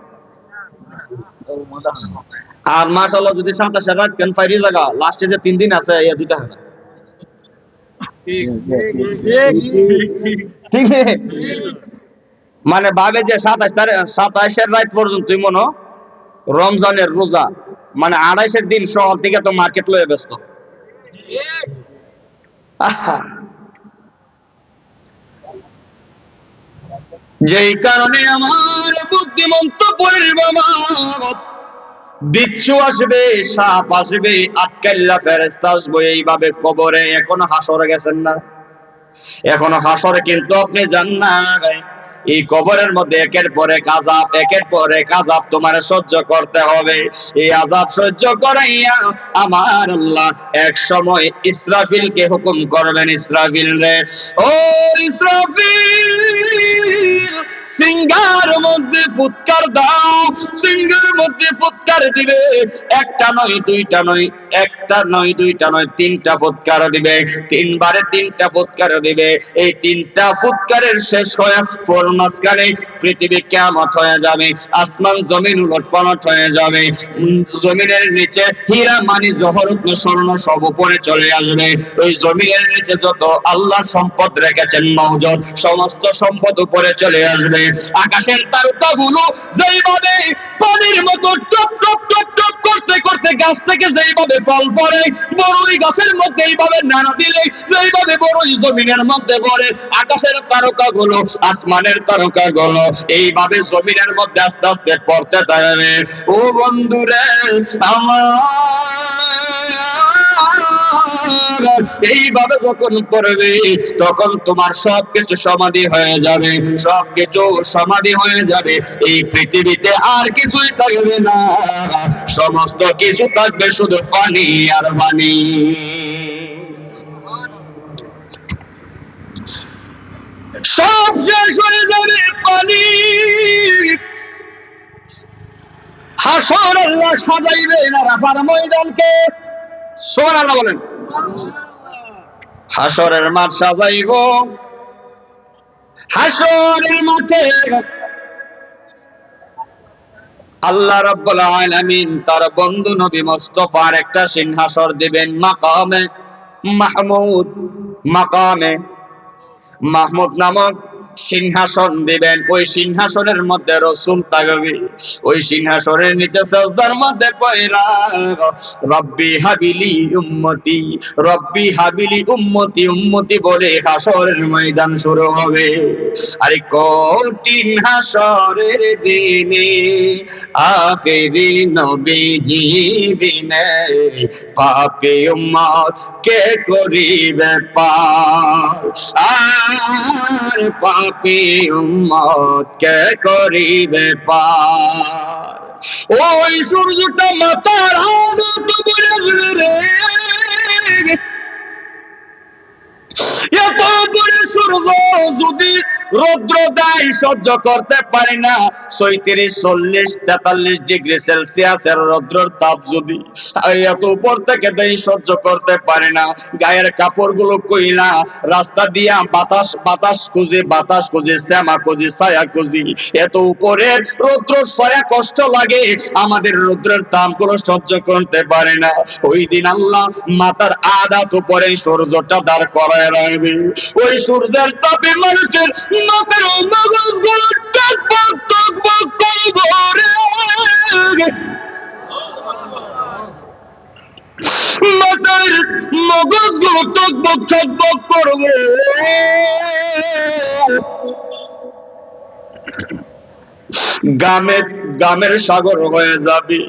আর মাশাআল্লাহ যদি 27 রাত কেন ফাইরি জায়গা, লাস্টে যে 3 দিন আছে এই দুইটা হয় না। ঠিক মানে ভাবে যে 27 রাত পর্যন্ত মনে রমজানের রোজা, মানে 28 দিন শহর থেকে তো মার্কেট লয়ে ব্যস্ত। যেই কারণে আমার বুদ্ধিমন্ত পরিবার, বিচ্ছু আসবে, সাপ আসবে, আটকাইল্লা ফেরেশতা আসবে, এইভাবে কবরে। এখনো হাসরে গেছেন না, এখনো হাসরে কিন্তু আপনি যান না। এই কবরের মধ্যে একের পর এক আযাব, একের পর এক আযাব তোমার সহ্য করতে হবে। এই আযাব সহ্য করাইয়া আমার আল্লাহ এক সময় ইসরাফিলকে হুকুম করবেন, ইসরাফিল রে, ও ইসরাফিল, সিংহার মধ্যে ফুৎকার দাও, সিংহার মধ্যে ফুৎকার ফুৎকার দিবে, একটা নয় দুইটা নয়, একটা নয় দুইটা নয়, তিনটা ফুৎকার দিবে, তিনবারে তিনটা ফুৎকার দিবে। এই তিনটা ফুৎকারের শেষ হয়ে মাঝখানে পৃথিবী কিয়ামত হয়ে যাবে, আসমান জমিন উলটপালট হয়ে যাবে, জমিনের নিচে হীরা মানি জহর স্বর্ণ সব উপরে চলে আসবে। ওই জমিনের নিচে যত আল্লাহ সম্পদ রেখেছেন মওজুদ, সমস্ত সম্পদ উপরে চলে আসবে। আকাশের তারকাগুলো যেইভাবে পানির মতো টপ টপ টপ টপ করতে করতে গাছ থেকে যেইভাবে ফল পড়ে, বড়ই গাছের মধ্যে এইভাবে নাড়া দিলে যেইভাবে বড়ই জমিনের মধ্যে পড়ে, আকাশের তারকাগুলো আসমানের তারকাগুলো এইভাবে জমিনের মধ্যে আস্তে আস্তে পড়তে থাকবে। ও বন্ধুরে আমার, এইভাবে যখন করবে তখন তোমার সবকিছু সমাধি হয়ে যাবে, সবকিছু সমাধি হয়ে যাবে। এই পৃথিবীতে আর কিছুই থাকবে না, সমস্ত কিছু থাকবে শুধু পানি আর পানি। সব শেষ হয়ে যাবে পানি। হাসর আল্লাহ সাজাইবেন আরাফার ময়দানকে, সুবহানাল্লাহ বলেন। হাসরের মাঠ সাজাইব, হাসরের মাঠে আল্লাহ রাব্বুল আলামিন তার বন্ধু নবী মুস্তাফার একটা সিংহাসন দিবেন, মাকামে মাহমুদ, মাকামে মাহমুদ নামক সিংহাসন দিবেন। ওই সিংহাসনের মধ্যে রাসূল থাকবে, ওই সিংহাসনের নিচে সাজদার মধ্যে পয়রা রব্বি হাবিলি উম্মতি, রব্বি হাবিলি উম্মতি, উম্মতি বলে হাসরের ময়দান শুরু হবে। আরে কঠিন হাসরের দিনে আখেরি নবীজি বিনে পাপী উম্মত কে করিবে পার, আর পাপী উম্মত কে করিবে পার। ওই সূর্যটা মাথার আদত বলে আসবে রে, এত বড় সূর্য যদি রৌদ্র দেয় সহ্য করতে পারে না, ৩৬, ৪০, ৪৩ ডিগ্রি সেলসিয়াসের রৌদ্রের তাপ যদি এত উপর থেকে দেয় সহ্য করতে পারে না, গায়ের কাপড়গুলো কইলা রাস্তা দিয়া বাতাস বাতাস খুঁজে, বাতাস খুঁজে, শ্যামা খুঁজে, ছায়া খুঁজে, এত উপরে রৌদ্র ছায়া কষ্ট লাগে, আমাদের রৌদ্রের তাপগুলো সহ্য করতে পারে না। ওই দিন আল্লাহ মাথার আধাত উপরে সূর্যটা দাঁড় করায় রাখবে। ওই সূর্যের তাপে মানুষের মাথার মগজগুলো টকবক টকবক করবে, মাথার মগজগুলো টকবক টকবক করবে। গামের সাগর হয়ে যাবে,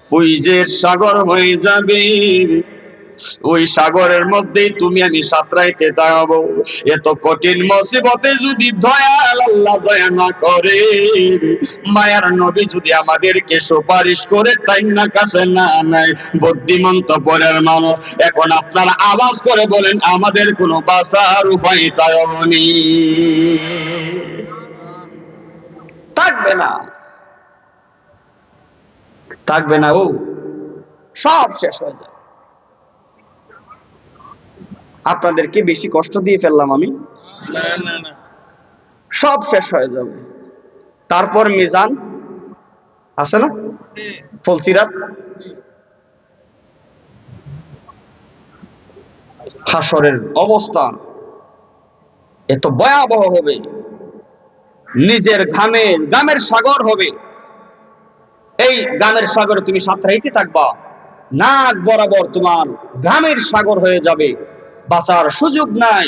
পুইজের সাগর হয়ে যাবে। ওই সাগরের মধ্যেই তুমি আমি সাঁতরাইতে থাকবো। এত কঠিন মুসিবতে যদি দয়াল আল্লাহ দয়া না করে, মায়ার নবী যদি আমাদেরকে সুপারিশ করে তাই না কাছে না নেয়, বুদ্ধিমন্ত পরের মানুষ এখন আপনারা আওয়াজ করে বলেন আমাদের কোনো বাঁচার উপায় তাই থাকবে না, থাকবে না। ও সব শেষ হয়ে যায়। আপনাদেরকে বেশি কষ্ট দিয়ে ফেললাম আমি? সব শেষ হয়ে যাবে। তারপর মিজান আছে না, ফুলসিরাত, হাসরের অবস্থা এত ভয়াবহ হবে, নিজের গামের সাগর হবে। এই গামের সাগরে তুমি সাঁতরাইতে থাকবা, নাক বরাবর তোমার গামের সাগর হয়ে যাবে, বাঁচার সুযোগ নাই।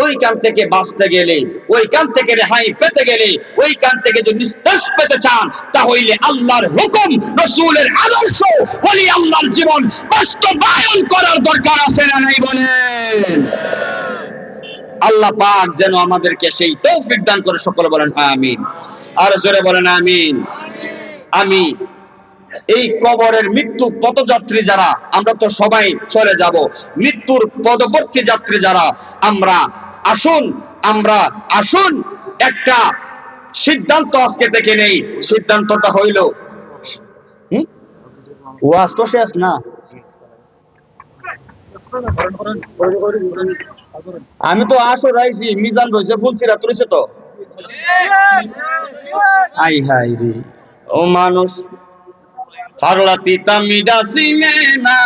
ওই কান থেকে বাঁচতে গেলে, ওই কান থেকে রেহাই পেতে গেলে, ওই কান থেকে যদি নিস্তার পেতে চান, তাহলে আল্লাহর হুকুম, রাসূলের আদর্শ, ওলি আল্লাহর জীবন বাস্তবায়ন করার দরকার আছে না নাই বলেন? আল্লাহ পাক যেন আমাদেরকে সেই তৌফিক দান করে, সকলে বলেন আমিন। আর জোরে বলেন আমিন। আমি এই কবরের মৃত্যু পথযাত্রী যারা, আমরা তো সবাই চলে যাব, মৃত্যুর পদবর্তী যাত্রী যারা আমরা, আসুন একটা সিদ্ধান্ত আজকে থেকে নেই। সিদ্ধান্তটা হইল ওয়াজ তো শেষ না। আমি তো আসো রাইছি, মিজান রয়েছে, ফুলচিরাত রয়েছে তো। আই হাই রে, ও মানুষ পাগলা তিতা মিডা সিনে না,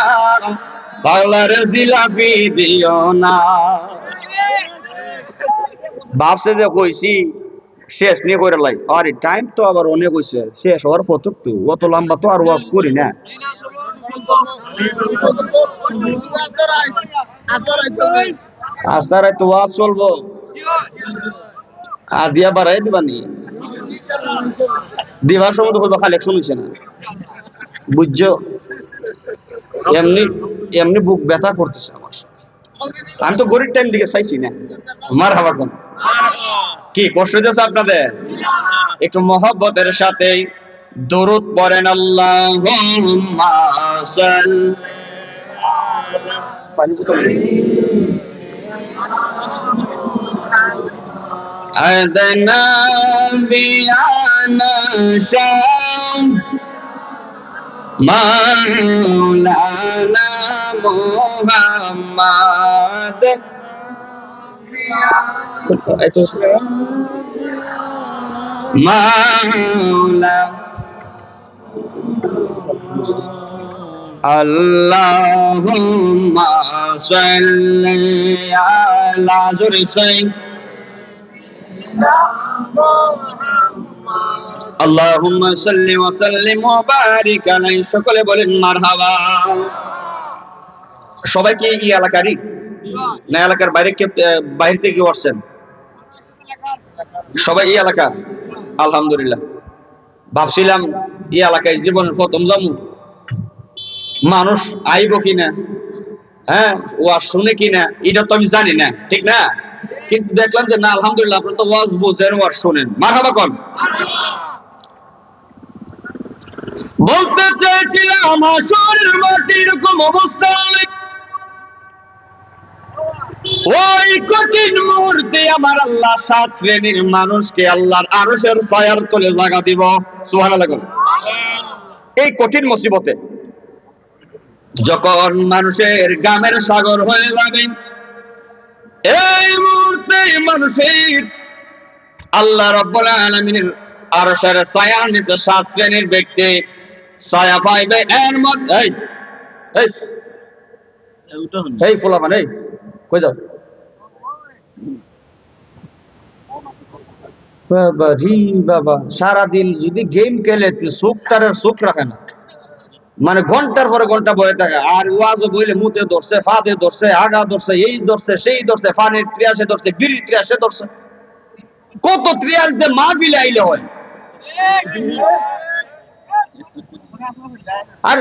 পাগলার জিলাপি দিও না। ভাবছে যে কইছি শেষ নিয়ে করে লাই, আরে টাইম তো আবার অনেক হইছে, শেষ হওয়ার ফতক তো অত লম্বা তো আর ওয়াজ করি না। আস্তা রায় তো ওয়াজ চলবো, আর দিয়া বাড়াই দিবানি, দিবার সময় তো হইবা কালেকশন হইছে না, বুঝছো? এমনি এমনি বুক ব্যথা করতেছে আমার। আমি তো গরিব টাইম দিকে চাইছি না। মার হাবা কোন কি কষ্ট দিয়েছে আপনাদের? একটু মহব্বতের সাথে দরুদ পড়েন, আল্লাহুম্মা সাল্লি। পানি বোতল নেই। আদনা বিয়ানা শাম মাওলানা Muhammad. itu maula Allahumma salli ala Sayyidina Allahumma salli wa sallim wa barik alayhi। সকলে বলেন মারহাবা। সবাই কি এই এলাকারই না এলাকার বাইরে কেউ বাইরে থেকে কেউ আসছেন? সবাই এই এলাকা, আলহামদুলিল্লাহ। ভাবছিলাম এই এলাকায় জীবনের প্রথম যাবো, মানুষ আইব কিনা, হ্যাঁ ওয়াজ শুনে কিনা এটা তো আমি জানি না, ঠিক না? কিন্তু দেখলাম যে না, আলহামদুলিল্লাহ, আপনারা তো ওয়াজ বুঝেন, ওয়াজ শুনেন। মারহাবা কোন। বলতে চেয়েছিলাম হাসরের মাঠে এরকম অবস্থায়, ওই কঠিন মুহূর্তে আমার আল্লাহ 7 শ্রেণীর মানুষকে আল্লাহর আরশের ছায়ার তলে জায়গা দিব। সুবহানাল্লাহ। এই কঠিন মুসিবতে যখন মানুষের গামের সাগর হয়ে যাবে, এই মুহূর্তে মানুষের আল্লাহ রাব্বুল আলামিনের আরশের ছায়ার নিচে 7 শ্রেণীর ব্যক্তি ছায়া পাইবে। এর মধ্যে এই ফুলা মানে কই যাও বাবা রি বাবা, সারাদিন যদি গেম খেলে চোখ তার চোখ রাখে না, মানে ঘন্টার পরে ঘন্টা বয়ে থাকে। আর ওয়াজও বইলে মুতে ধরছে, ফাঁদে ধরছে, আগা ধরছে, এই ধরছে, সেই ধরছে, ফানের ত্রিয়াসে ধরছে, বিড়ির ত্রিয়াসে ধরছে, কত ত্রিয়াস দিয়ে মাহফিলে আইলে হয়। আর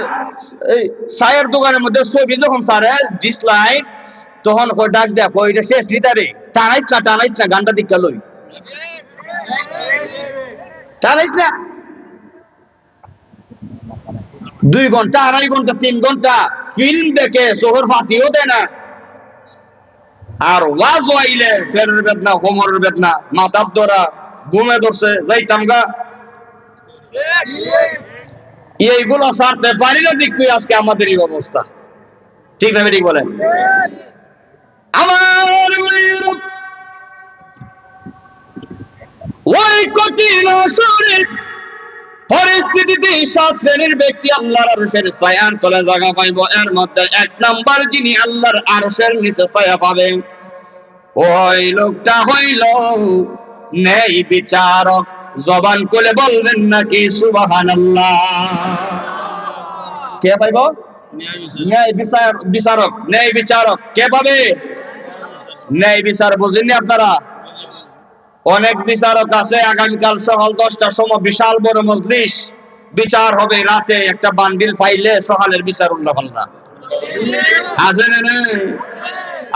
এই চায়ের দোকানের মধ্যে ছবি যখন সারে ডিসলাইক, তখন ডাক দেয়, এটা শেষ রিতারে, টানাইস না গানটা দিকটা লই, টানাইস না। 2 ঘন্টা, 2.5 ঘন্টা, 3 ঘন্টা ফিল্ম দেখে শহর ফাটিও দেয় না। আর ওয়াজ আইলে ফেরের বেদনা, কোমরের বেদনা, মাথার ধরা, ঘুমে ধরছে, যাইতাম গা। এইগুলো সারতে পারি না, দিক আজকে আমাদের এই অবস্থা, ঠিক না? ঠিক বলেন আমার ওই কঠিন আসরের পরিস্থিতিতে 7 শ্রেণীর ব্যক্তি আল্লাহর আরশের ছায়ার তলে জায়গা পাইব। এর মধ্যে 1 নাম্বার যিনি আল্লাহর আরশের নিচে ছায়া পাবেন, ওই লোকটা হইল ন্যায় বিচারক। জবান খুলে বলবেন নাকি সুবহানাল্লাহ? কে পাইব? ন্যায় বিচারক। ন্যায় বিচারক কে পাবে? ন্যায় বিচার বুঝেননি আপনারা? অনেক বিচারক আছে, আগামীকাল সকাল 10টার সময় বিশাল বড় মজলিস, বিচার হবে রাতে একটা বান্ডিল ফাইলে সকালের বিচার উল্লাহ পাল্লা আছে না?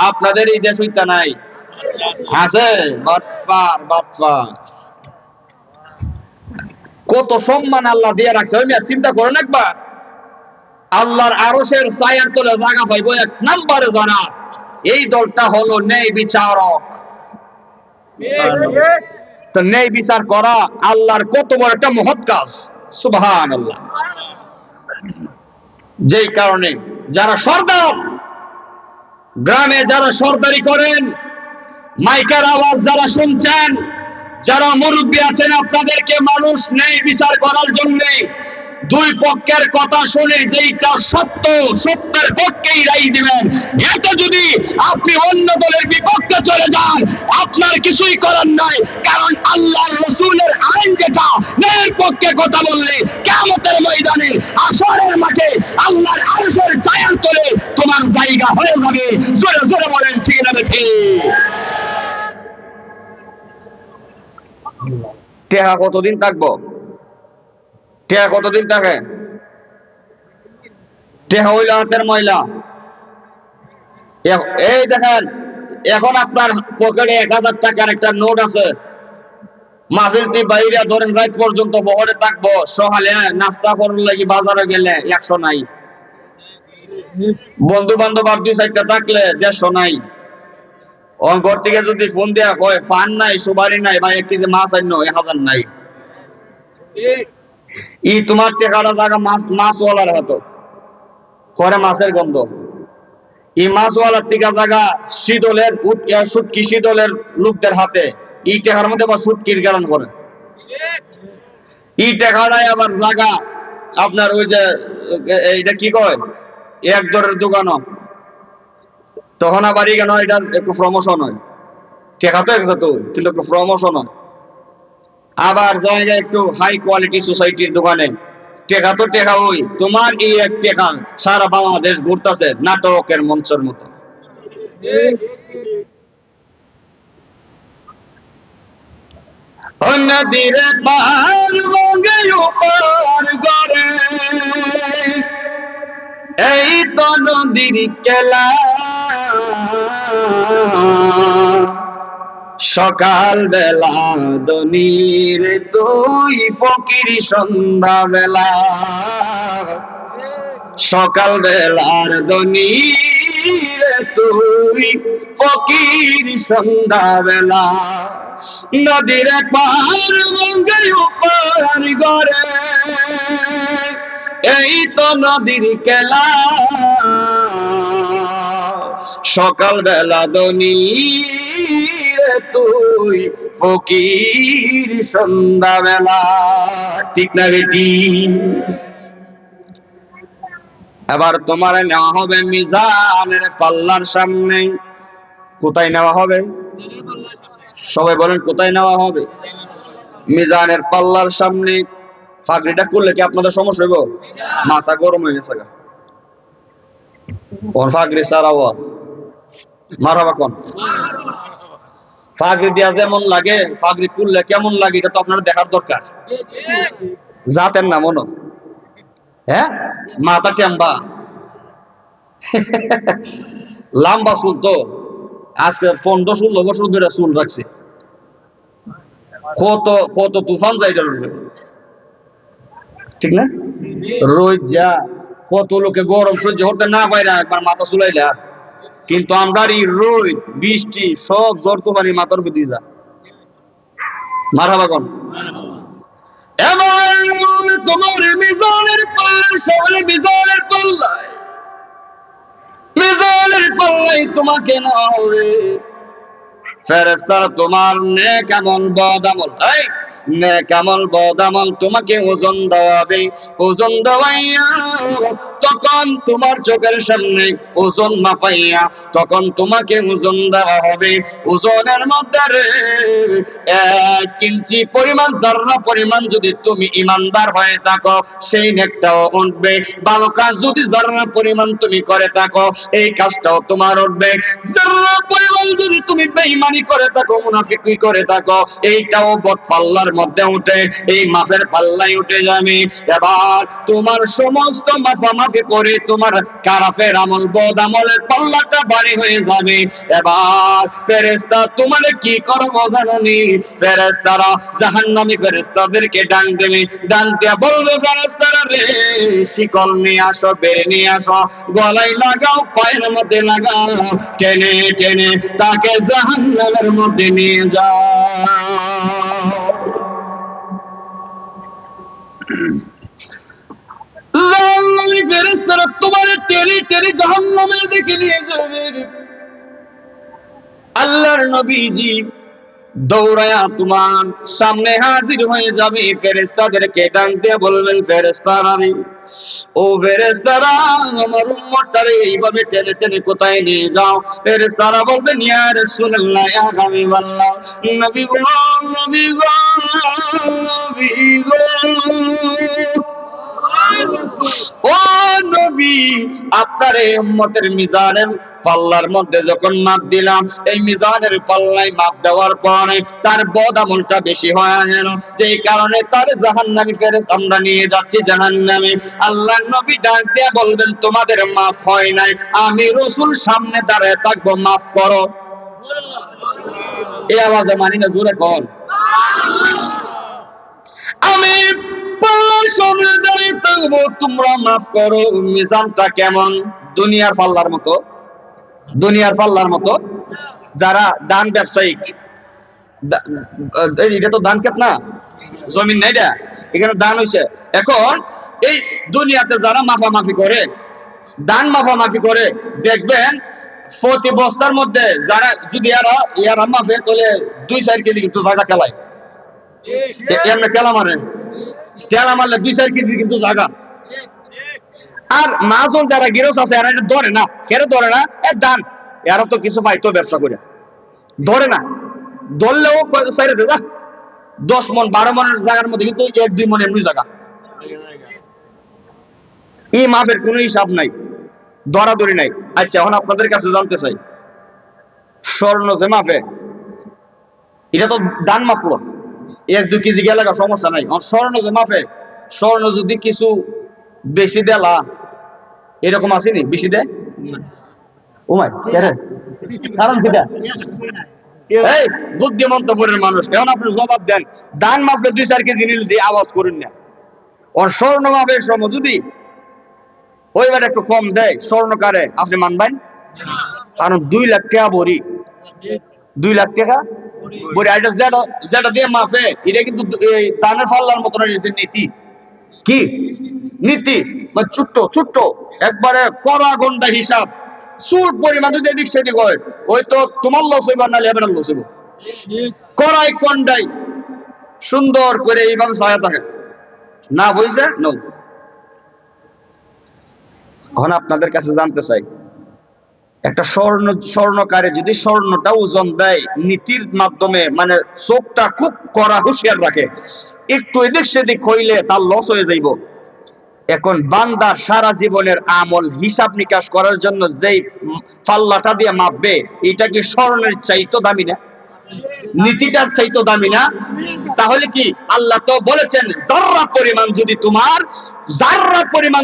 আপনাদের এই দেশ হইতা নাই আছে? বাটপার বাটপার, কত সম্মান আল্লাহ দিয়ে রাখছে। ওই চিন্তা করেন একবার, আল্লাহর আরশের ছায়ার তলে জায়গা পাইব 1 নম্বরে যারা, এই দলটা হলো ন্যায় বিচারক। তো ন্যায় বিচার করা আল্লাহর কত বড় একটা মহৎ কাজ। সুবহানাল্লাহ। যেই কারণে যারা সর্দার, গ্রামে যারা সর্দারি করেন, মাইকের আওয়াজ যারা শুনছেন, যারা মুরব্বী আছেন, আপনাদেরকে মানুষ নেই বিচার করার জন্য। দুই পক্ষের কথা শুনে যেইটা সত্য, সত্যের পক্ষেই রায় দিবেন। এটা যদি আপনি অন্য দলের বিপক্ষে চলে যান, আপনার কিছুই করার নাই। কারণ আল্লাহ রসুলের আইন যেটা, ন্যায়ের পক্ষে কথা বললে কিয়ামতের ময়দানে, হাশরের মাঠে আল্লাহর আরশের ছায়ার তলে তোমার জায়গা হয়ে যাবে। জোরে জোরে বলেন ঠিক না ঠিক? টেহা কতদিন থাকবো? টেহা কতদিন থাকে? টেহা হইল হাতের ময়লা। এই দেখেন, এখন আপনার পকেটে 1000 টাকার একটা নোট আছে, মাহফিলটি বাইরে ধরেন রাত পর্যন্ত বহরে থাকবো, সকালে নাস্তা করার লাগি বাজারে গেলে 100 নাই, বন্ধু বান্ধব আর 2-4টা থাকলে 150 নাই। ঘর থেকে যদি ফোন দেয়া হয় ফান নাই, সুবারি নাই, বা 1 কেজি মাছ আইন 1000 নাই। ই তোমার টেকাটা জায়গা মাছওয়ালার হাতে করে মাছের গন্ধ। এই মাছওয়ালার টিকা জায়গা শীতলের সুটকি, শীতলের লোকদের হাতে ই টেকার মধ্যে বা সুটকির গালান করে। ই টেকাটাই আবার জায়গা আপনার ওই যে এইটা কি কয়, এক দরের দোকানও, তখন আবার কেন এটা একটু প্রমোশন হয়। টেকা তো একসাথে কিন্তু একটু প্রমোশন হয়। আবার জায়গা একটু হাই কোয়ালিটি সোসাইটির দোকানে টেকা তো টেকা ওই তোমার এই এক টেকা সারা বাংলাদেশ ঘুরতেছে নাটকের মঞ্চের মতো। নদীরে পার গঙ্গে ওপার গড়ে, এই তো নদীর খেলা। সকাল বেলা দনির তুই ফকির, সন্ধ্যা বেলা সকাল বেলার দনির তুই ফকির, সন্ধ্যা বেলা নদীর পার গঙ্গে ওপার গড়ে, এই তো নদীর খেলা। সকাল বেলা দনি তুই ফকির, সন্ধ্যা বেলা। ঠিক না বেটি? এবার তোমার নেওয়া হবে মিজানের পাল্লার সামনে। কোথায় নেওয়া হবে? সবাই বলেন কোথায় নেওয়া হবে? মিজানের পাল্লার সামনে। ফাগড়িটা করলে কি আপনাদের সমস্যা হইব? মাথা গরম হয়ে গেছে গা। কোন ফাগড়ি সার আওয়াজ মারহাবা কোন? ফাগড়ি দিয়া যেমন লাগে, ফাগড়ি করলে কেমন লাগে এটা তো আপনারা দেখার দরকার। জাতের না মনো, হ্যাঁ, মাথা টেম্বা লম্বা চুল তো, আজকে 15-16 বছর ধরে চুল রাখছে। কত কত তুফান যাইটা উঠবে, ঠিক না? রোদ যা, কত লোকে গরম সহ্য করতে না পারে একবার মাথা চুলাইলা, কিন্তু আমরা এই রোদ বৃষ্টি সব জ্বর তুফানি মাথার উপর দিয়ে যা। মারহাবা কোন? এবার তোমার মিজানের পাল্লায়, মিজানের পাল্লায়, মিজানের পাল্লায় তোমাকে না হবে। ফেরেশতারা তোমার নেক আমল বদ আমল, এই নেক আমল বদ আমল তোমাকে ওজন দেওয়াবে। ওজন দেওয়াইয়া তখন তোমার চোখের সামনে ওজন মাপাইয়া তখন তোমাকে ওজন দেওয়া হবে। ওজনের মধ্যে 1 ইঞ্চি পরিমাণ, জাররা পরিমাণ যদি তুমি ইমানদার হয়ে থাকো সেই নেকটাও উঠবে। ভালো কাজ যদি জাররা পরিমাণ তুমি করে থাকো এই কাজটাও তোমার উঠবে। জাররা পরিমাণ যদি তুমি বেঈমানি করে থাকো, মুনাফিকি করে থাকো, এইটাও বদ পাল্লার মধ্যে উঠে, এই মাফের পাল্লায় উঠে যাবে। এবার তোমার সমস্ত মাফামাফি করে তোমার খারাপের আমল, বদ আমলের পাল্লাটা ভারী হয়ে যাবে। এবার ফেরেশতা তোমার কি করবো জানো নি? ফেরেশতারা জাহান্নামী ফেরেশতাদেরকে ডাক দেবে, ডাক দিয়া বলবে, ফেরেশতারা রে শিকল নিয়ে আসো, বেড়ে নিয়ে আসো, গলায় লাগাও, পায়ের মধ্যে লাগাও, টেনে টেনে তাকে জাহান্নামের মধ্যে নিয়ে যাও। জাহান্নামী ফেরেশতারা তোমার টেনে টেনে জাহান্নামের দিকে নিয়ে যাবে। আল্লাহর নবীজি দৌড়ায়া তোমার সামনে হাজির হয়ে যাবে, ফেরেশতাদেরকে ডাক দিয়ে বলবেন, ফেরেশতারা ও ফেরেশতারা, আমার উম্মতটারে এইভাবে টেনে টেনে কোথায় নিয়ে যাও? ফেরেশতারা বলবেন, ইয়া রাসূলুল্লাহ, ইয়া হাবিবাল্লাহ, নবী গো, নবী গো, নবী গো, ও নবী, আপনার এই উম্মতের মিজানের পাল্লার মধ্যে যখন মাপ দিলাম, এই মিজানের পাল্লায় মাপ দেওয়ার পরে তার বদ আমলটা বেশি হয়ে গেল, যেই কারণে তার জাহান্নামী ফেরেশতা আমরা নিয়ে যাচ্ছি জাহান্নামে। আল্লাহর নবী ডাক দিয়ে বলবেন, তোমাদের মাফ হয় নাই, আমি রাসূল সামনে দাঁড়ায় থাকবো, মাফ করো। এই আওয়াজে মানি না, জোরে কর। আমি পাল্লার সামনে দাঁড়িয়ে থাকবো, তোমরা মাফ করো। মিজানটা কেমন? দুনিয়ার পাল্লার মতো, দুনিয়ার পাল্লার মতো। যারা দান ব্যবসায়িক, এটা তো ধান ক্ষেত না, জমিন নাই, এখানে দান হইছে। এখন এই দুনিয়াতে যারা মাফামাফি করে, দান মাফামাফি করে, দেখবেন প্রতি বস্তার মধ্যে যারা যদি এরা মাফে, তাহলে 2-4 কেজি কিন্তু জায়গা টেলায়, এমনি টেলা মারে, টেলা মারলে 2-4 কেজি কিন্তু জায়গা। আর মাজন যারা গিরস আছে, এরা এটা ধরে না। কেন ধরে না? দান, এরা তো কিছু পাইতো ব্যবসা করে, ধরে না। ধরলেও সাইরে দে, 10 মন 12 মনের জায়গার মধ্যে কিন্তু 1-2 মন এমনি জায়গা। এই মাফের কোনো হিসাব নাই, ধরাধরি নাই। আচ্ছা, এখন আপনাদের কাছে জানতে চাই, স্বর্ণ যে মাফে, এটা তো দান মাফলো, 1-2 কেজি গেলে সমস্যা নাই। স্বর্ণ যে মাফে, স্বর্ণ যদি কিছু বেশি দেলা, এরকম আসেনি? বেশি দেয় ওমাই, কারণ কিটা? এই বুদ্ধিমন্তপুরের মানুষ, এখন আপনি জবাব দেন, দান মাফলে 2-4 কেজি নিলে দিয়ে আওয়াজ করুন না। ওর স্বর্ণ মাফের সময় যদি ওইবার একটু কম দেয় স্বর্ণকারে, আপনি মানবেন? কারণ 2 লাখ টাকা ভরি, 2 লাখ টাকা ভরি, এটা যেটা দিয়ে মাফে, এটা কিন্তু দানের পাল্লার মতন নীতি। কি নীতি? ছোট্ট ছোট্ট একবারে কড়া গন্ডা হিসাব, চুল পরিমাণ যদি এদিক সেদিক হয়, ওই তো তোমার লস হইব, না লেবেনার লস হইব। কড়াই কন্ডাই সুন্দর করে এইভাবে ছায়া থাকে না, বুঝছে? নো। এখন আপনাদের কাছে জানতে চাই, একটা স্বর্ণকারে যদি স্বর্ণটা ওজন দেয় নীতির মাধ্যমে, মানে চোখটা খুব কড়া হুঁশিয়ার রাখে, একটু এদিক সেদিক হইলে তার লস হয়ে যাইব। এখন বান্দার সারা জীবনের আমল হিসাব নিকাশ করার জন্য যেই পাল্লাটা দিয়ে মাপবে, এটা কি স্বর্ণের চাইতো দামি না? নীতিটার চাইতো দামি না? তাহলে কি আল্লাহ তো বলেছেন, যাররা পরিমাণ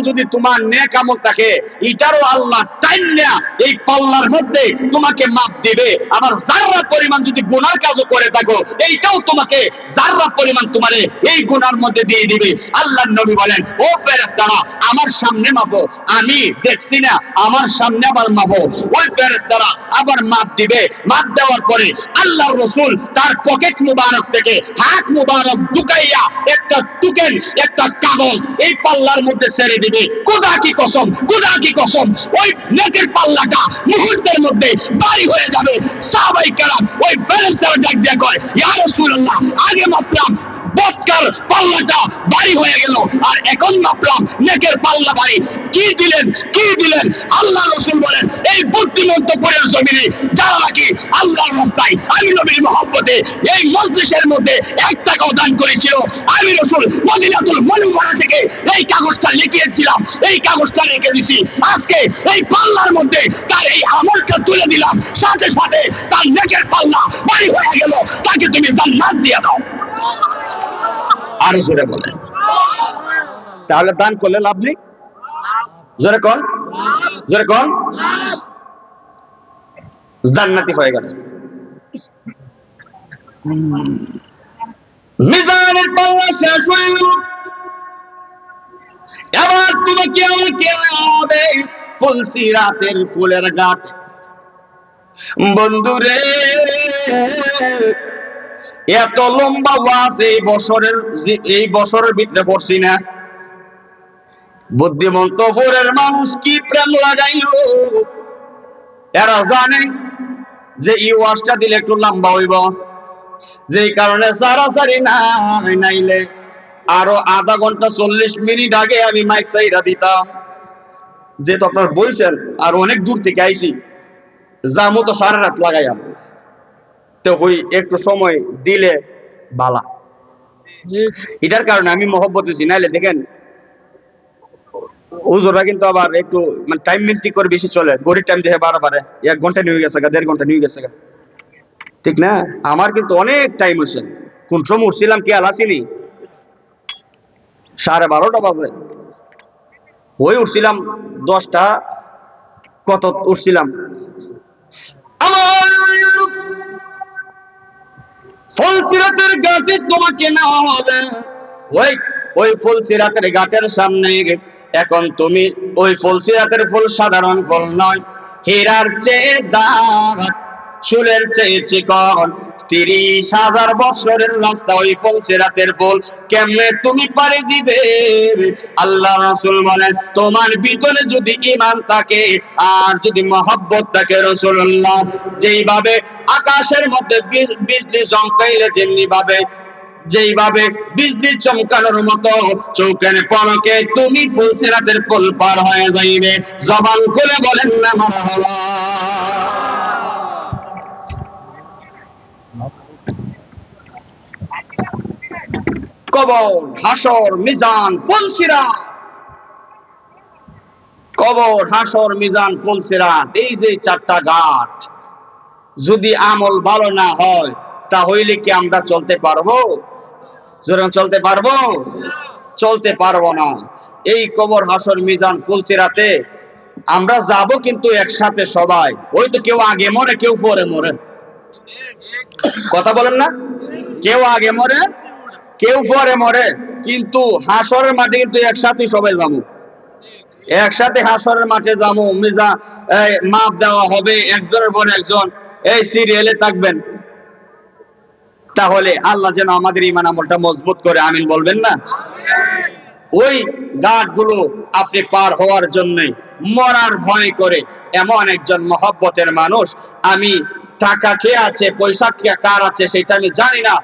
যদি তোমার নেক আমল থাকে, এটারও আল্লাহ টাইনা এই পাল্লার মধ্যে তোমাকে মাপ দিবে। আবার যাররা পরিমাণ যদি গুনার কাজও করে থাকো, এইটাও তোমাকে যাররা পরিমাণ তোমারে এই গুনার মধ্যে দিয়ে দিবে। আল্লাহর নবী বলেন, ও ফেরেশতারা, আমার সামনে মাপো, আমি দেখছি না, আমার সামনে আবার মাপো। ওই ফেরেশতারা আবার মাপ দিবে। মাপ দেওয়ার পরে আল্লাহর রাসূল তার পকেট মুবারক থেকে হাত মুবারক ঢুকাইয়া একটা টুকেন, একটা কাগজ এই পাল্লার মধ্যে ছেড়ে দিবে। খোদা কি কসম, খোদা কি কসম, ওই নেকের পাল্লাটা মুহূর্তের মধ্যে ভারী হয়ে যাবে। সাহাবায়ে কেরাম ওই ফেরেশতারা ডাক দিয়ে কয়, ইয়া রাসূলুল্লাহ, আগে মাপলাম বৎকার পাল্লাটা ভারী হয়ে গেল, আর এখন মাপলাম নেকের পাল্লা ভারী। কি দিলেন, কি দিলেন? আল্লাহ রাসূল বলেন, এই বুদ্ধিমন্তপুরের জমিনে যারা নাকি আল্লাহর রাস্তায় আমি নবীর মহব্বতে এই মজলিসের মধ্যে 1 টাকাও দান করেছিল, আমি রাসূল মদিনাতুল মুনাওয়ারা থেকে এই কাগজটা লিখিয়েছিলাম, এই কাগজটা রেখে দিছি। আজকে এই পাল্লার মধ্যে তার এই আমলটা তুলে দিলাম, সাথে সাথে তার নেকের পাল্লা ভারী হয়ে গেল। তাকে তুমি জান্নাত দিয়ে দাও। আর জোরে বলেন। তাহলে দান করলে লাভ নেই? জোরে কোন, জোরে কোন। জান্নাতি হয়ে গেল। মিজানের পাল্লা শেষ হয়ে গেল, এবার তোমাকে আমাকে হবে ফুলসিরাতের ফুলের ঘাট। বন্ধুরে, এত লম্বা ওয়াজ এই বছরের ভিতরে পড়ছি না। বুদ্ধিমন্তপুরের মানুষ কি প্রেম লাগাইলো, এরা জানে যে এই ওয়াজটা দিলে একটু লম্বা হইব, যেই কারণে সারাসারি নাই, নাইলে আরো আধা ঘন্টা 40 মিনিট আগে আমি মাইক সাইরা দিতাম। যেহেতু আপনার বলছেন আর অনেক দূর থেকে আইছি, জামু তো সারা রাত লাগাইয়াম, তো ওই একটু সময় দিলে বালা। এটার কারণে আমি মহব্বত দিছি, নাইলে দেখেন হুজুররা কিন্তু আবার একটু মানে টাইম মেনটেন করে বেশি চলে, গড়ির টাইম দেখে বারবার 1 ঘন্টা নিয়ে গেছে গা, 1.5 ঘন্টা নিয়ে গেছে গা, ঠিক না? আমার কিন্তু অনেক টাইম হয়েছে, কোন সময় উঠছিলাম কি আলাসিনি, 12:30 বাজে, ওই উঠছিলাম 10টা কত উঠছিলাম। আমার ফুলসিরাতের ঘাটে তোমাকে নেওয়া হবে, ওই ওই ফুলসিরাতের ঘাটের সামনে। এখন তুমি ওই ফুলসিরাতের ফুল সাধারণ ফুল নয়, হীরার চেয়ে দাম, চুলের চেয়ে চিকন, 30,000 বছরের রাস্তা ওই ফুলসিরাতের ফুল কেমনে তুমি পাড়ি দিবে? আল্লাহ রাসূল বলেন, তোমার ভিতরে যদি ঈমান থাকে আর যদি মহব্বত থাকে, রাসূলুল্লাহ যেইভাবে আকাশের মধ্যে বিজলি চমকাইলে যেইভাবে বিজলি চমকানোর মতো চৌকের পলকে তুমি ফুলসিরাতের পুল পার হয়ে যাইবে। জবান খুলে বলেন না মারহাবা। কবর, হাসর, মিজান, ফুলসিরাত। কবর, হাসর, মিজান, ফুলসিরাত, এই যে 4টা ঘাট, যদি আমল ভালো না হয় তাহলে কি আমরা চলতে পারবো? যেরকম চলতে পারবো? চলতে পারবো না। এই কবর, হাসর, মিজান, ফুলসিরাতে আমরা যাব কিন্তু একসাথে সবাই। ওই তো কেউ আগে মরে কেউ পরে মরে, কথা বলেন না? কেউ আগে মরে কেউ পরে মরে, কিন্তু হাসরের মাঠে কিন্তু একসাথে সবাই যাবো, একসাথে হাসরের মাঠে যাবো। মাপ দেওয়া হবে একজনের পর একজন, এই সিরিয়ালে থাকবেন। তাহলে আল্লাহ যেন আমাদের ঈমান আমলটা মজবুত করে, আমিন বলবেন না? ওই ঘাটগুলো আপনি পার হওয়ার জন্য মরার ভয় করে এমন একজন মহব্বতের মানুষ, আমি টাকা কে আছে পয়সা কার আছে সেটা আমি জানি না,